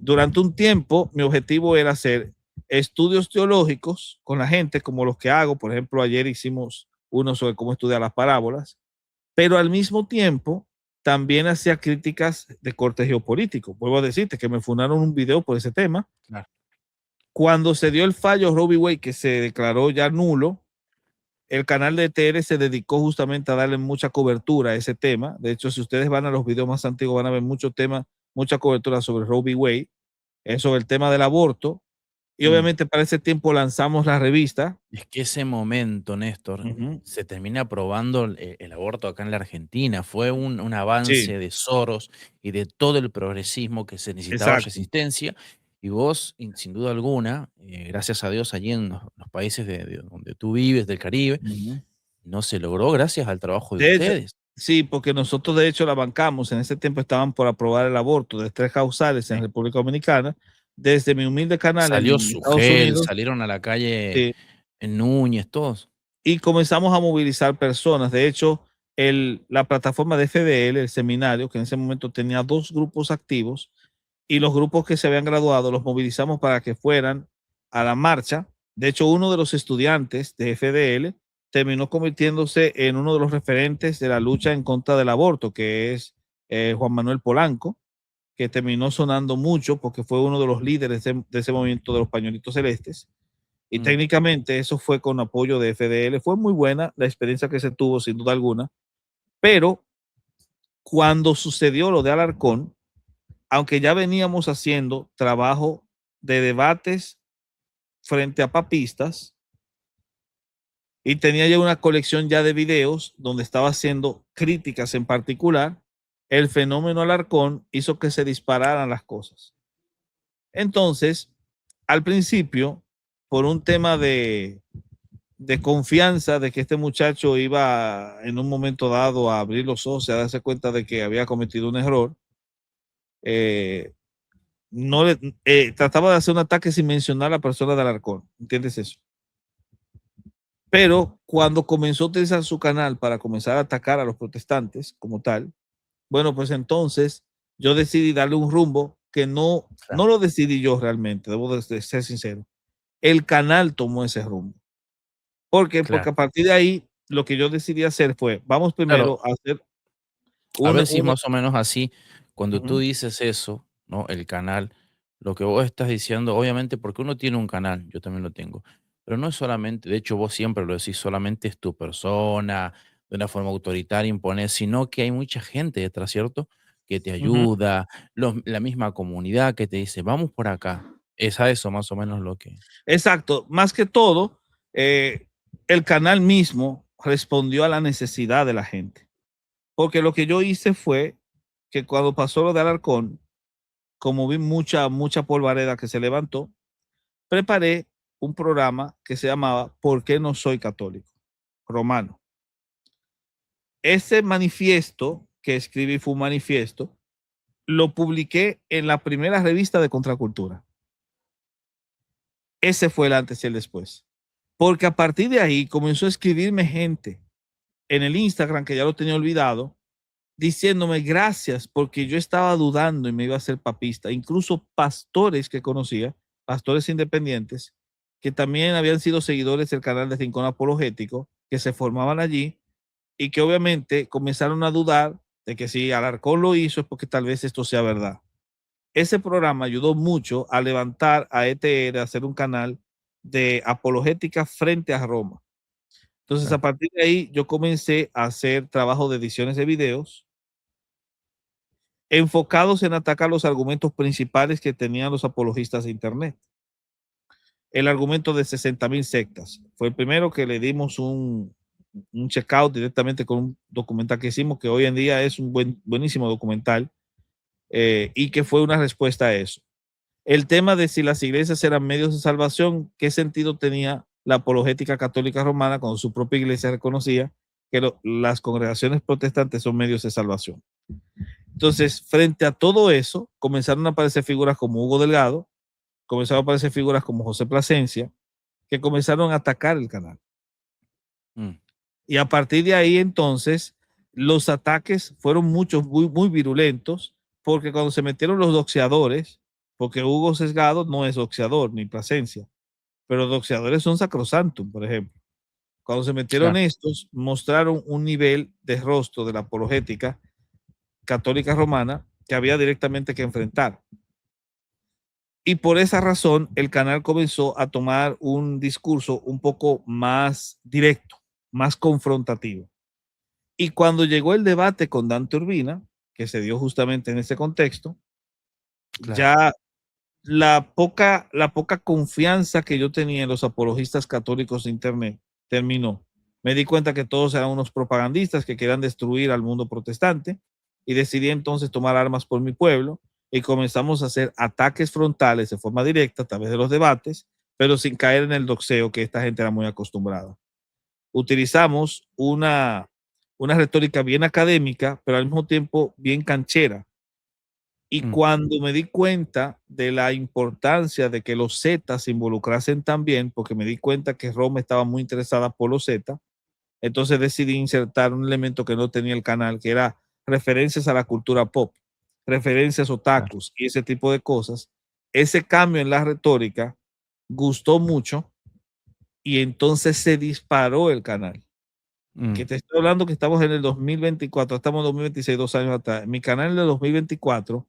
Durante un tiempo mi objetivo era hacer estudios teológicos con la gente, como los que hago. Por ejemplo, ayer hicimos uno sobre cómo estudiar las parábolas, pero al mismo tiempo también hacía críticas de corte geopolítico. Vuelvo a decirte que me fundaron un video por ese tema. Claro. Cuando se dio el fallo Roe v. Wade, que se declaró ya nulo, el canal de TR se dedicó justamente a darle mucha cobertura a ese tema. De hecho, si ustedes van a los videos más antiguos, van a ver mucha cobertura sobre Roe v. Wade, sobre el tema del aborto, Y Mm. obviamente para ese tiempo lanzamos la revista. Es que ese momento, Néstor, Ujú. se termina aprobando el aborto acá en la Argentina. Fue un Sí, avance de Soros y de todo el progresismo que se necesitaba exacto. resistencia. Y vos, sin duda alguna, gracias a Dios, allí en los países de donde tú vives, del Caribe, Ujú. no se logró gracias al trabajo de De hecho, ustedes. sí, porque nosotros de hecho la bancamos. En ese tiempo estaban por aprobar el aborto de 3 causales en Sí. República Dominicana. Desde mi humilde canal Salió en Estados Sugel, Unidos, salieron a la calle sí, Núñez, todos. y comenzamos a movilizar personas. De hecho, la plataforma de FDL, el seminario, que en ese momento tenía 2 grupos activos, y los grupos que se habían graduado los movilizamos para que fueran a la marcha. De hecho, uno de los estudiantes de FDL terminó convirtiéndose en uno de los referentes de la lucha en contra del aborto, que es Juan Manuel Polanco, que terminó sonando mucho porque fue uno de los líderes de ese movimiento de los pañuelitos celestes. Y Mm, técnicamente eso fue con apoyo de FDL. Fue muy buena la experiencia que se tuvo, sin duda alguna, pero cuando sucedió lo de Alarcón, aunque ya veníamos haciendo trabajo de debates frente a papistas y tenía ya una colección ya de videos donde estaba haciendo críticas en particular, el fenómeno Alarcón hizo que se dispararan las cosas. Entonces, al principio, por un tema de confianza de que este muchacho iba en un momento dado a abrir los ojos y a darse cuenta de que había cometido un error, eh, no le, trataba de hacer un ataque sin mencionar a la persona de Alarcón. ¿Entiendes eso? Pero cuando comenzó a utilizar su canal para comenzar a atacar a los protestantes como tal, bueno, pues entonces yo decidí darle un rumbo que no claro, lo decidí yo realmente, debo de ser sincero. El canal tomó ese rumbo. ¿Por qué? Porque claro. a partir de ahí lo que yo decidí hacer fue, vamos Claro, primero a hacer a una, ver si es más o menos así. Cuando tú ujú, dices eso, ¿no? El canal, lo que vos estás diciendo, obviamente, porque uno tiene un canal, yo también lo tengo, pero no es solamente, de hecho, vos siempre lo decís, solamente es tu persona, de una forma autoritaria, imponer, sino que hay mucha gente detrás, ¿cierto? Que te ujú. ayuda, la misma comunidad que te dice, vamos por acá. Es a eso más o menos lo que. Exacto. Más que todo, el canal mismo respondió a la necesidad de la gente. Porque lo que yo hice fue que cuando pasó lo de Alarcón, como vi mucha polvareda que se levantó, preparé un programa que se llamaba ¿Por qué no soy católico? Romano. Ese manifiesto que escribí fue un manifiesto, lo publiqué en la primera revista de Contracultura. Ese fue el antes y el después. Porque a partir de ahí comenzó a escribirme gente en el Instagram, que ya lo tenía olvidado, diciéndome gracias porque yo estaba dudando y me iba a ser papista. Incluso pastores que conocía, pastores independientes, que también habían sido seguidores del canal de Rincón Apologético, que se formaban allí y que obviamente comenzaron a dudar de que si Alarcón lo hizo es porque tal vez esto sea verdad. Ese programa ayudó mucho a levantar a ETR, a hacer un canal de apologética frente a Roma. Entonces, a Claro, partir de ahí, yo comencé a hacer trabajo de ediciones de videos enfocados en atacar los argumentos principales que tenían los apologistas de Internet. El argumento de 60.000 sectas fue el primero que le dimos un checkout directamente con un documental que hicimos, que hoy en día es un buenísimo documental, y que fue una respuesta a eso. El tema de si las iglesias eran medios de salvación, ¿qué sentido tenía la apologética católica romana cuando su propia iglesia reconocía que las congregaciones protestantes son medios de salvación? Entonces, frente a todo eso, comenzaron a aparecer figuras como Hugo Delgado, comenzaron a aparecer figuras como José Plasencia, que comenzaron a atacar el canal. mm, Y a partir de ahí, entonces, los ataques fueron muchos, muy virulentos, porque cuando se metieron los doxeadores, porque Hugo Sesgado no es doxeador ni Plasencia, pero los doxeadores son sacrosantum, por ejemplo. Cuando se metieron claro, estos, mostraron un nivel de rostro de la apologética católica romana que había directamente que enfrentar. Y por esa razón, el canal comenzó a tomar un discurso un poco más directo, más confrontativo. Y cuando llegó el debate con Dante Urbina, que se dio justamente en ese contexto, claro. ya la poca confianza que yo tenía en los apologistas católicos de Internet terminó. Me di cuenta que todos eran unos propagandistas que querían destruir al mundo protestante y decidí entonces tomar armas por mi pueblo y comenzamos a hacer ataques frontales de forma directa a través de los debates, pero sin caer en el doxeo que esta gente era muy acostumbrada. Utilizamos una retórica bien académica, pero al mismo tiempo bien canchera. Y cuando me di cuenta de la importancia de que los Zetas se involucrasen también, porque me di cuenta que Roma estaba muy interesada por los Zetas, entonces decidí insertar un elemento que no tenía el canal, que era referencias a la cultura pop, referencias Claro. otakus y ese tipo de cosas. Ese cambio en la retórica gustó mucho y entonces se disparó el canal. Que te estoy hablando que estamos en el 2024, estamos en 2026, 2 años atrás. Mi canal de 2024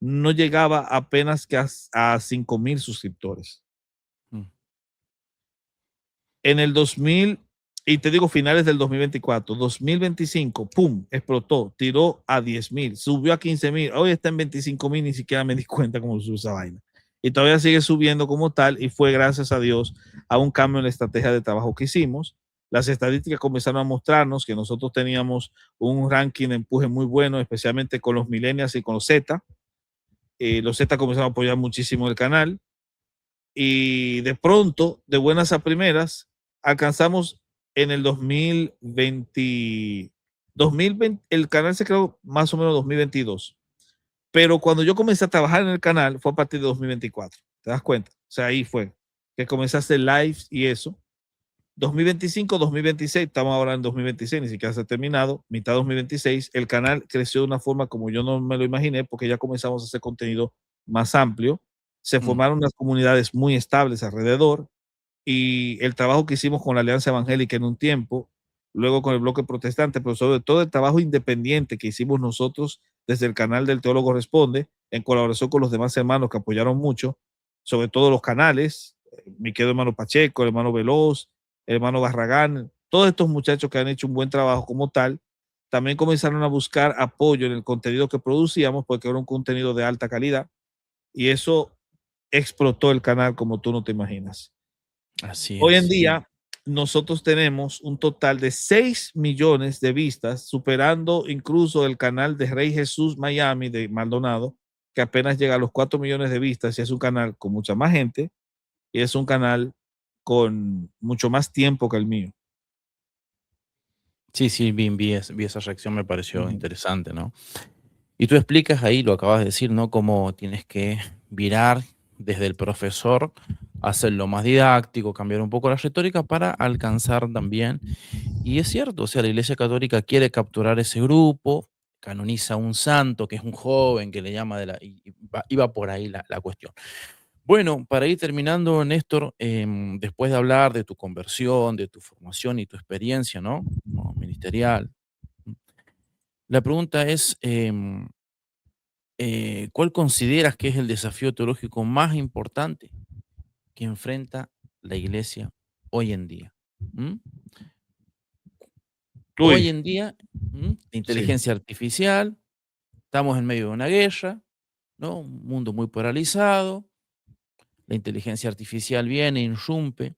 no llegaba apenas que a 5,000 suscriptores. Mm. En el 2000, y te digo finales del 2024, 2025, pum, explotó, tiró a 10,000, subió a 15,000, hoy está en 25,000, ni siquiera me di cuenta cómo subió esa vaina. Y todavía sigue subiendo como tal, y fue gracias a Dios a un cambio en la estrategia de trabajo que hicimos. Las estadísticas comenzaron a mostrarnos que nosotros teníamos un ranking de empuje muy bueno, especialmente con los millennials y con los Z. Los Z comenzaron a apoyar muchísimo el canal y de pronto, de buenas a primeras, alcanzamos en el 2020, el canal se creó más o menos 2022, pero cuando yo comencé a trabajar en el canal fue a partir de 2024, ¿te das cuenta? O sea, ahí fue que comencé a hacer lives y eso. 2025, 2026, estamos ahora en 2026, ni siquiera se ha terminado, mitad de 2026, el canal creció de una forma como yo no me lo imaginé, porque ya comenzamos a hacer contenido más amplio, se formaron unas comunidades muy estables alrededor y el trabajo que hicimos con la Alianza Evangélica en un tiempo, luego con el bloque protestante, pero sobre todo el trabajo independiente que hicimos nosotros desde el canal del Teólogo Responde, en colaboración con los demás hermanos que apoyaron mucho, sobre todo los canales, mi querido hermano Pacheco, el hermano Veloz, el hermano Barragán, todos estos muchachos que han hecho un buen trabajo como tal, también comenzaron a buscar apoyo en el contenido que producíamos, porque era un contenido de alta calidad, y eso explotó el canal como tú no te imaginas. Así Hoy en es. día, nosotros tenemos un total de 6 millones de vistas, superando incluso el canal de Rey Jesús Miami de Maldonado, que apenas llega a los 4 millones de vistas y es un canal con mucha más gente y es un canal con mucho más tiempo que el mío. Sí, sí, vi esa reacción, me pareció Ujú. interesante, ¿no? Y tú explicas ahí, lo acabas de decir, ¿no? Cómo tienes que virar desde el profesor, hacerlo más didáctico, cambiar un poco la retórica para alcanzar también. Y es cierto, o sea, la Iglesia Católica quiere capturar ese grupo, canoniza a un santo que es un joven que le llama de la. Iba por ahí la cuestión. Bueno, para ir terminando, Néstor, después de hablar de tu conversión, de tu formación y tu experiencia, ¿no? Como ministerial, la pregunta es, ¿cuál consideras que es el desafío teológico más importante que enfrenta la iglesia hoy en día? ¿Mm? Hoy Uy, en día, la sí. inteligencia artificial, estamos en medio de una guerra, ¿no? Un mundo muy polarizado, la inteligencia artificial viene, irrumpe,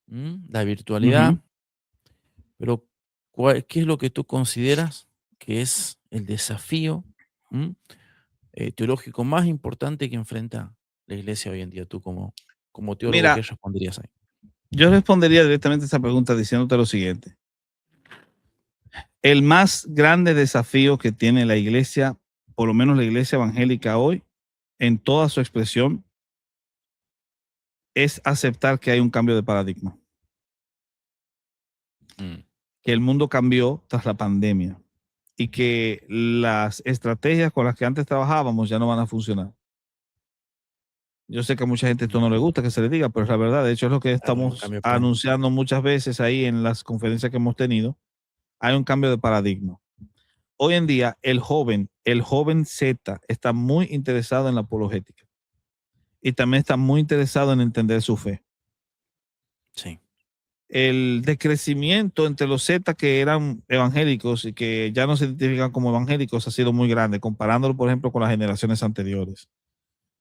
la virtualidad, Ujú. pero ¿qué es lo que tú consideras que es el desafío ¿m? Teológico más importante que enfrenta la iglesia hoy en día? Tú como teólogo, Mira, ¿qué responderías ahí? yo respondería directamente a esa pregunta diciéndote lo siguiente. El más grande desafío que tiene la iglesia, por lo menos la iglesia evangélica hoy, en toda su expresión, es aceptar que hay un cambio de paradigma, Mm, que el mundo cambió tras la pandemia y que las estrategias con las que antes trabajábamos ya no van a funcionar. Yo sé que a mucha gente esto no le mm, gusta que se le diga, pero es la verdad. De hecho, es lo que claro, hay un estamos cambio de paradigma. anunciando muchas veces ahí en las conferencias que hemos tenido. Hay un cambio de paradigma. Hoy en día, el joven Z está muy interesado en la apologética y también está muy interesado en entender su fe. Sí. El decrecimiento entre los Z que eran evangélicos y que ya no se identifican como evangélicos ha sido muy grande, comparándolo, por ejemplo, con las generaciones anteriores.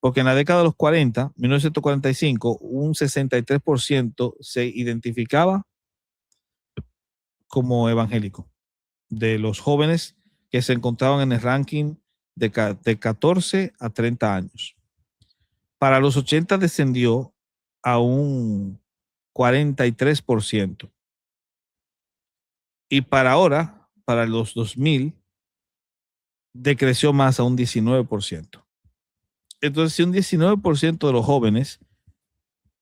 Porque en la década de los 40, 1945, un 63% se identificaba como evangélico de los jóvenes que se encontraban en el ranking de 14 a 30 años. Para los 80 descendió a un 43%. Y para ahora, para los 2000, decreció más a un 19%. Entonces, si un 19% de los jóvenes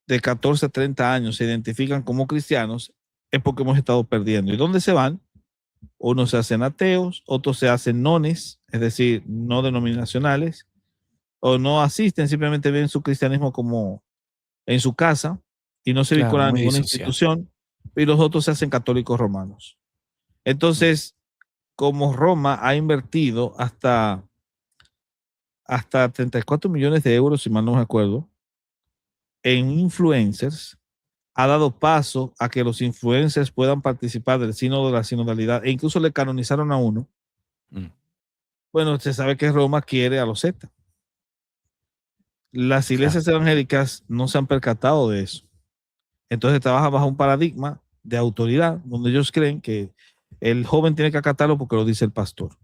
de 14 a 30 años se identifican como cristianos, es porque hemos estado perdiendo. ¿Y dónde se van? Unos se hacen ateos, otros se hacen nones, es decir, no denominacionales, o no asisten, simplemente ven su cristianismo como en su casa y no se Claro, vinculan a muy ninguna disociado. institución, y los otros se hacen católicos romanos. Entonces, como Roma ha invertido hasta 34 millones de euros, si mal no me acuerdo, en influencers, ha dado paso a que los influencers puedan participar del sínodo de la sinodalidad e incluso le canonizaron a uno. Bueno, se sabe que Roma quiere a los Z. Las iglesias evangélicas no se han percatado de eso. Entonces trabajan bajo un paradigma de autoridad donde ellos creen que el joven tiene que acatarlo porque lo dice el pastor.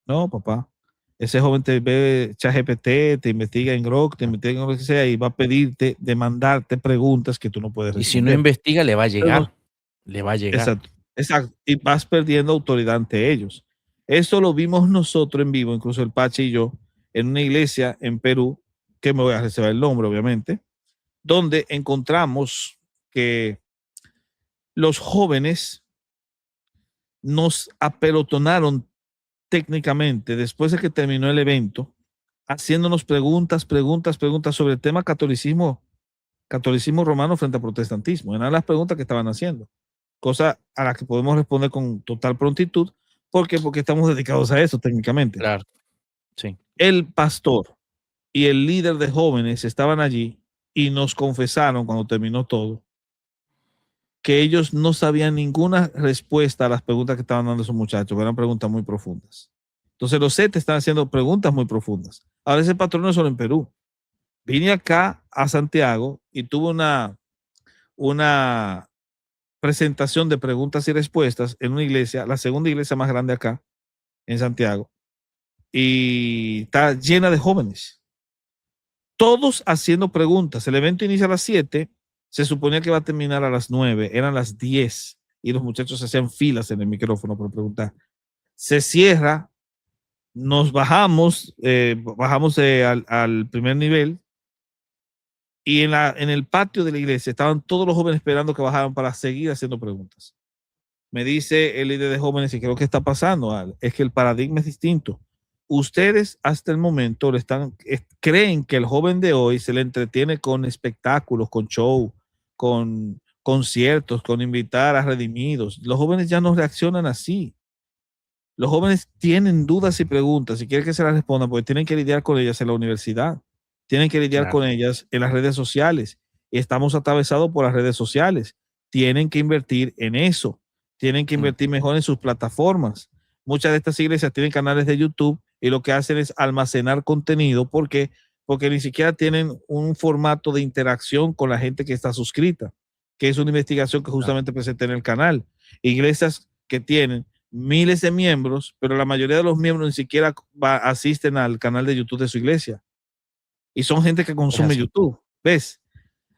No, papá. Ese joven te ve ChatGPT, te investiga en Grok, te investiga en lo que sea y va a pedirte, demandarte preguntas que tú no puedes Y si no responder. investiga, le va a Pero llegar. Le va a llegar. exacto, exacto. Y vas perdiendo autoridad ante ellos. Eso lo vimos nosotros en vivo, incluso el Pache y yo, en una iglesia en Perú, que me voy a reservar el nombre, obviamente, donde encontramos que los jóvenes nos apelotonaron técnicamente después de que terminó el evento, haciéndonos preguntas sobre el tema catolicismo romano frente al protestantismo. Eran las preguntas que estaban haciendo, cosa a la que podemos responder con total prontitud. ¿Por qué? Porque estamos dedicados a eso técnicamente. Claro, sí. El pastor y el líder de jóvenes estaban allí y nos confesaron cuando terminó todo que ellos no sabían ninguna respuesta a las preguntas que estaban dando esos muchachos, eran preguntas muy profundas. Entonces los CET están haciendo preguntas muy profundas. Ahora ese patrón no es solo en Perú. Vine acá a Santiago y tuve una presentación de preguntas y respuestas en una iglesia, la segunda iglesia más grande acá en Santiago, y está llena de jóvenes, todos haciendo preguntas. El evento inicia a las 7, se suponía que va a terminar a las 9, eran las 10 y los muchachos hacían filas en el micrófono por preguntar. Se cierra, nos bajamos, al primer nivel y en el patio de la iglesia estaban todos los jóvenes esperando que bajaran para seguir haciendo preguntas. Me dice el líder de jóvenes y creo que está pasando, es que el paradigma es distinto. Ustedes hasta el momento creen que el joven de hoy se le entretiene con espectáculos, con show, con conciertos, con invitar a redimidos. Los jóvenes ya no reaccionan así. Los jóvenes tienen dudas y preguntas y quieren que se las respondan porque tienen que lidiar con ellas en la universidad, tienen que lidiar con ellas en las redes sociales. Y estamos atravesados por las redes sociales. Tienen que invertir en eso, tienen que invertir mejor en sus plataformas. Muchas de estas iglesias tienen canales de YouTube y lo que hacen es almacenar contenido porque ni siquiera tienen un formato de interacción con la gente que está suscrita, que es una investigación que justamente presenté en el canal. Iglesias que tienen miles de miembros, pero la mayoría de los miembros ni siquiera asisten al canal de YouTube de su iglesia. Y son gente que consume YouTube. ¿Ves?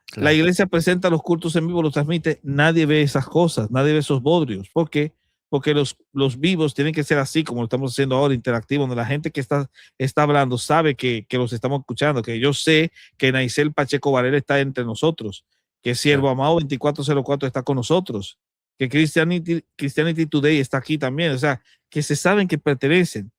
Claro. La iglesia presenta los cultos en vivo, los transmite. Nadie ve esas cosas, nadie ve esos bodrios. ¿Por qué? Porque los vivos tienen que ser así, como lo estamos haciendo ahora, interactivo, donde la gente que está hablando sabe que los estamos escuchando, que yo sé que Naisel Pacheco Varela está entre nosotros, que Siervo Amado 2404 está con nosotros, que Christianity Today está aquí también. O sea, que se saben que pertenecen,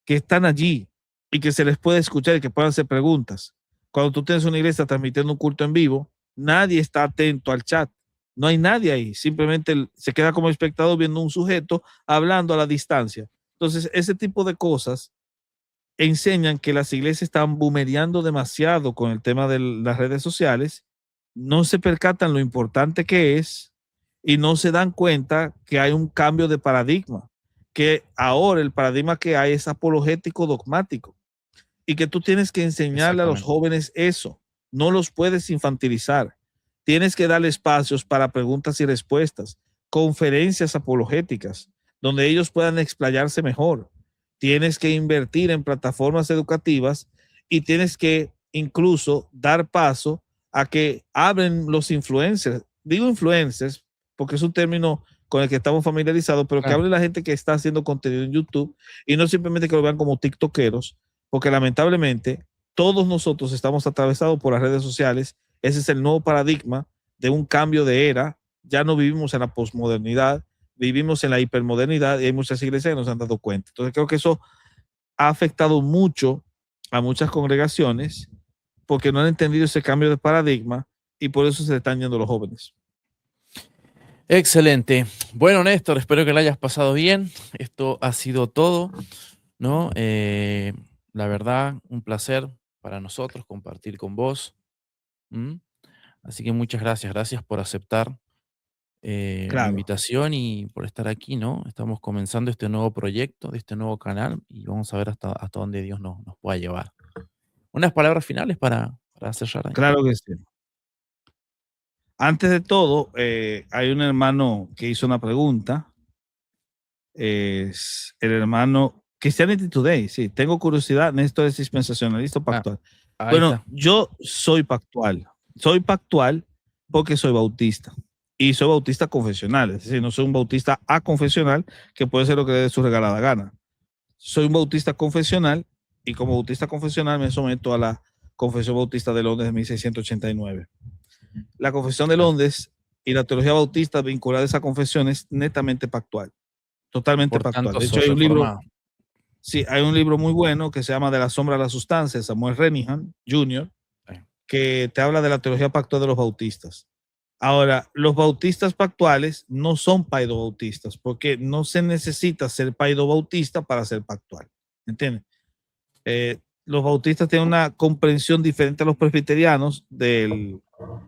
que están allí y que se les puede escuchar y que puedan hacer preguntas. Cuando tú tienes una iglesia transmitiendo un culto en vivo, nadie está atento al chat. No hay nadie ahí. Simplemente se queda como espectador viendo un sujeto hablando a la distancia. Entonces, ese tipo de cosas enseñan que las iglesias están boomereando demasiado con el tema de las redes sociales. No se percatan lo importante que es y no se dan cuenta que hay un cambio de paradigma. Que ahora el paradigma que hay es apologético dogmático. y que tú tienes que enseñarle a los Exactamente. jóvenes eso. No los puedes infantilizar. Tienes que darle espacios para preguntas y respuestas, conferencias apologéticas, donde ellos puedan explayarse mejor. Tienes que invertir en plataformas educativas y tienes que incluso dar paso a que hablen los influencers. Digo influencers porque es un término con el que estamos familiarizados, pero que Claro. hable la gente que está haciendo contenido en YouTube y no simplemente que lo vean como tiktokeros, porque lamentablemente todos nosotros estamos atravesados por las redes sociales. Ese es el nuevo paradigma de un cambio de era. Ya no vivimos en la posmodernidad, vivimos en la hipermodernidad y hay muchas iglesias que nos han dado cuenta. Entonces creo que eso ha afectado mucho a muchas congregaciones porque no han entendido ese cambio de paradigma y por eso se están yendo los jóvenes. Excelente. Bueno, Néstor, espero que lo hayas pasado bien. Esto ha sido todo, ¿no? La verdad, un placer para nosotros compartir con vos. Así que muchas gracias. Gracias por aceptar mi Claro, invitación y por estar aquí, ¿no? Estamos comenzando este nuevo proyecto, de este nuevo canal y vamos a ver hasta dónde Dios nos pueda llevar. Unas palabras finales para cerrar ahí. claro que sí. Antes de todo, hay un hermano que hizo una pregunta. Es el hermano Christianity Today. Sí, tengo curiosidad. Néstor es dispensacionalista Ah, pactual. ahí Bueno, está. yo soy pactual. Soy pactual porque soy bautista. Y soy bautista confesional. Es decir, no soy un bautista aconfesional que puede ser lo que le dé su regalada gana. Soy un bautista confesional y como bautista confesional me someto a la Confesión Bautista de Londres de 1689. La Confesión de Claro. Londres y la teología bautista vinculada a esa confesión es netamente pactual, totalmente Por pactual. tanto, De hecho, sos hay un libro, reformado. sí, hay un libro muy bueno que se llama De la sombra a la sustancia, Samuel Renihan Jr., Sí. que te habla de la teología pactual de los bautistas. Ahora, los bautistas pactuales no son paidobautistas, porque no se necesita ser paidobautista para ser pactual. ¿Entiendes? Los bautistas tienen una comprensión diferente a los presbiterianos de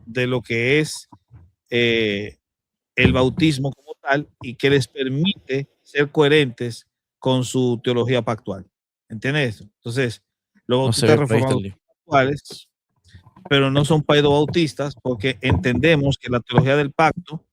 lo que es eh, el bautismo como tal y que les permite ser coherentes con su teología pactual. ¿Entiendes eso? Entonces, los No se bautistas ve por ahí está reformados el lío. actuales, pero no son paidobautistas porque entendemos que la teología del pacto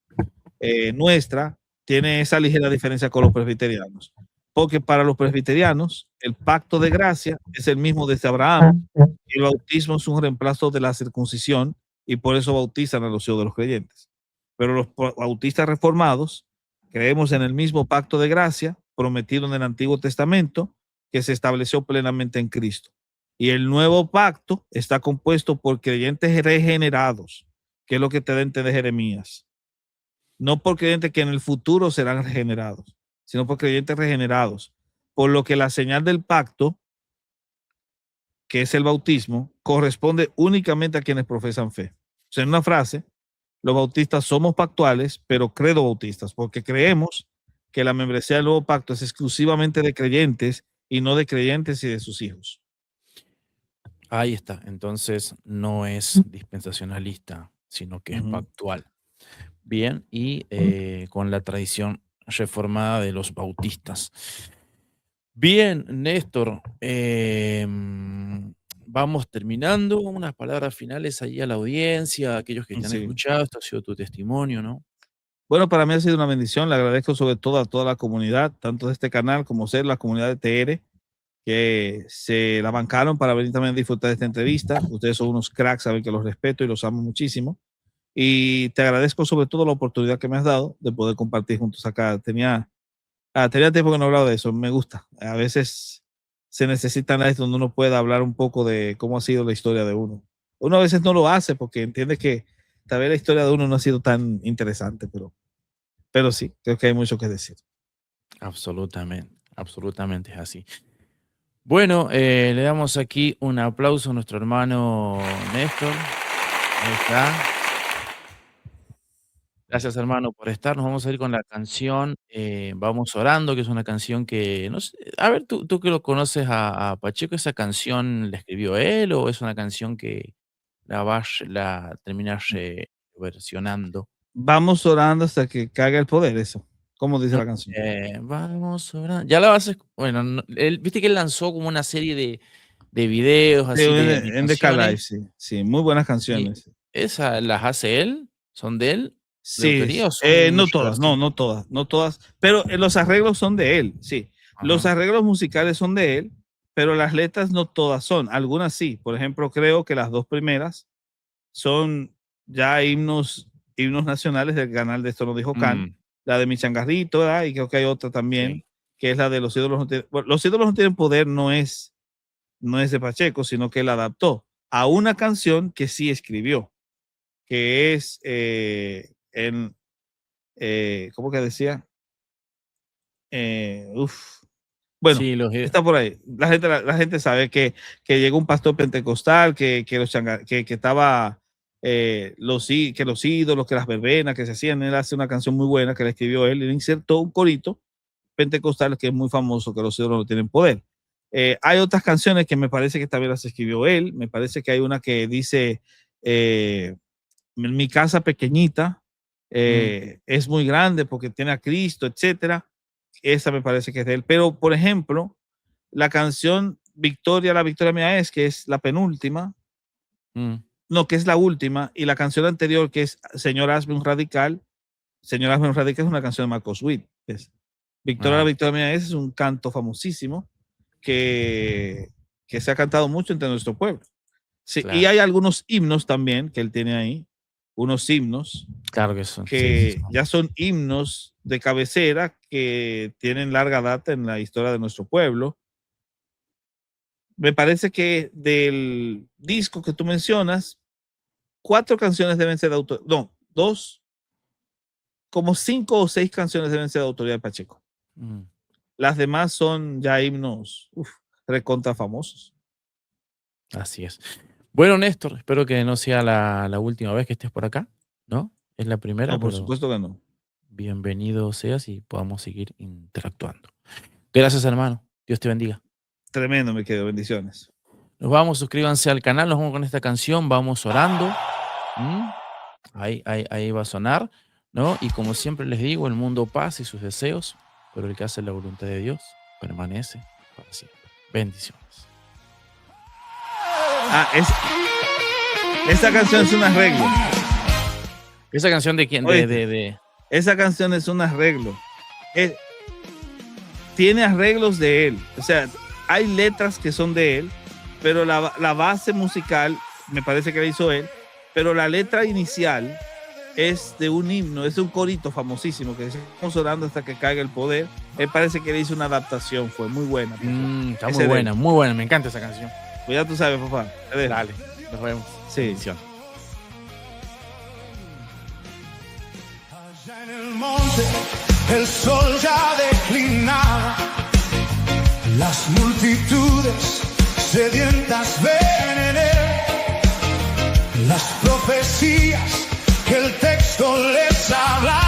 nuestra tiene esa ligera diferencia con los presbiterianos. Porque para los presbiterianos, el pacto de gracia es el mismo desde Abraham y el bautismo es un reemplazo de la circuncisión y por eso bautizan a los hijos de los creyentes. Pero los bautistas reformados creemos en el mismo pacto de gracia prometido en el Antiguo Testamento que se estableció plenamente en Cristo. Y el nuevo pacto está compuesto por creyentes regenerados, que es lo que te da de Jeremías. No por creyentes que en el futuro serán regenerados, sino por creyentes regenerados. Por lo que la señal del pacto, que es el bautismo, corresponde únicamente a quienes profesan fe. O sea, en una frase, los bautistas somos pactuales, pero credo bautistas, porque creemos que la membresía del nuevo pacto es exclusivamente de creyentes y no de creyentes y de sus hijos. Ahí está. Entonces no es dispensacionalista, sino que es Ujú. pactual. Bien, y con la tradición reformada de los bautistas. Bien, Néstor, vamos terminando. Unas palabras finales ahí a la audiencia, a aquellos que te han Sí. escuchado. Esto ha sido tu testimonio, ¿no? Bueno, para mí ha sido una bendición. Le agradezco sobre todo a toda la comunidad, tanto de este canal como ser la comunidad de TR, que se la bancaron para venir también a disfrutar de esta entrevista. Ustedes son unos cracks, saben que los respeto y los amo muchísimo. Y te agradezco sobre todo la oportunidad que me has dado de poder compartir juntos acá. Tenía tiempo que no hablaba de eso, me gusta. A veces se necesitan análisis donde uno pueda hablar un poco de cómo ha sido la historia de uno. Uno a veces no lo hace porque entiende que tal vez la historia de uno no ha sido tan interesante, pero sí, creo que hay mucho que decir. Absolutamente, absolutamente es así. Bueno, le damos aquí un aplauso a nuestro hermano Néstor. Ahí está. Gracias, hermano, por estar. Nos vamos a ir con la canción Vamos Orando, que es una canción que, no sé, a ver, tú que lo conoces a Pacheco, ¿esa canción la escribió él o es una canción que la terminas versionando? Vamos orando hasta que caiga el poder, eso. ¿Cómo dice No, la canción? vamos orando. Ya la vas a bueno, viste que él lanzó como una serie de videos, Sí, así de en DK Live, animaciones. sí. Sí, muy buenas ¿Y canciones. esas las hace él? ¿Son de él? ¿De Sí, autoría o son no muchas todas, versiones? no todas, pero los arreglos son de él, sí. Los Ajá. arreglos musicales son de él, pero las letras no todas son, algunas sí. Por ejemplo, creo que las dos primeras son ya himnos nacionales del canal de Esto no dijo Can, Mm, la de Mi Changarrito, ¿verdad? Y creo que hay otra también, sí. que es la de Los ídolos no tienen, bueno, Los ídolos no tienen poder, no es de Pacheco, sino que él adaptó a una canción que sí escribió, que es ¿cómo que decía? Uf. Bueno, Sí, está por ahí. La gente sabe que llegó un pastor pentecostal, que estaba que los ídolos, que las verbenas que se hacían. Él hace una canción muy buena que le escribió él. Él insertó un corito pentecostal que es muy famoso, que los ídolos no tienen poder. Hay otras canciones que me parece que también las escribió él. Me parece que hay una que dice mi casa pequeñita es muy grande porque tiene a Cristo, etcétera. Esa me parece que es de él. Pero, por ejemplo, la canción Victoria, la victoria mía es, que es la penúltima, mm, no, que es la última, y la canción anterior, que es Señor Hazme un Radical. Señor Hazme un Radical es una canción de Marcos Witt. Victoria, la ah, victoria mía es un canto famosísimo que, que se ha cantado mucho entre nuestro pueblo. Sí, y claro. hay algunos himnos también que él tiene ahí, unos himnos Claro que son. Sí, sí, que ya son himnos de cabecera que tienen larga data en la historia de nuestro pueblo. Me parece que del disco que tú mencionas, 4 canciones deben ser de autoría, no, 2, como 5 o 6 canciones deben ser de autoría de Pacheco. mm, Las demás son ya himnos recontra famosos. así es. Bueno, Néstor, espero que no sea la última vez que estés por acá, ¿no? Es la primera, No, por pero supuesto que no. bienvenido seas y podamos seguir interactuando. Gracias, hermano. Dios te bendiga. Tremendo, me quedo. Bendiciones. Nos vamos, suscríbanse al canal, nos vamos con esta canción, vamos orando. ¿Mm? Ahí va a sonar, ¿no? Y como siempre les digo, el mundo pasa y sus deseos, pero el que hace la voluntad de Dios permanece para siempre. Bendiciones. Esa canción es un arreglo. ¿Esa canción de quién? Oíste, esa canción es un arreglo. Tiene arreglos de él. O sea, hay letras que son de él, pero la base musical me parece que la hizo él, pero la letra inicial es de un himno, es de un corito famosísimo que estamos orando hasta que caiga el poder. Él parece que le hizo una adaptación, fue muy buena. Está muy buena, me encanta esa canción. Pues ya tú sabes, papá. Dale, nos vemos. Sí. Bendición. Allá en el monte el sol ya declinaba, las multitudes sedientas ven en él las profecías que el texto les habla.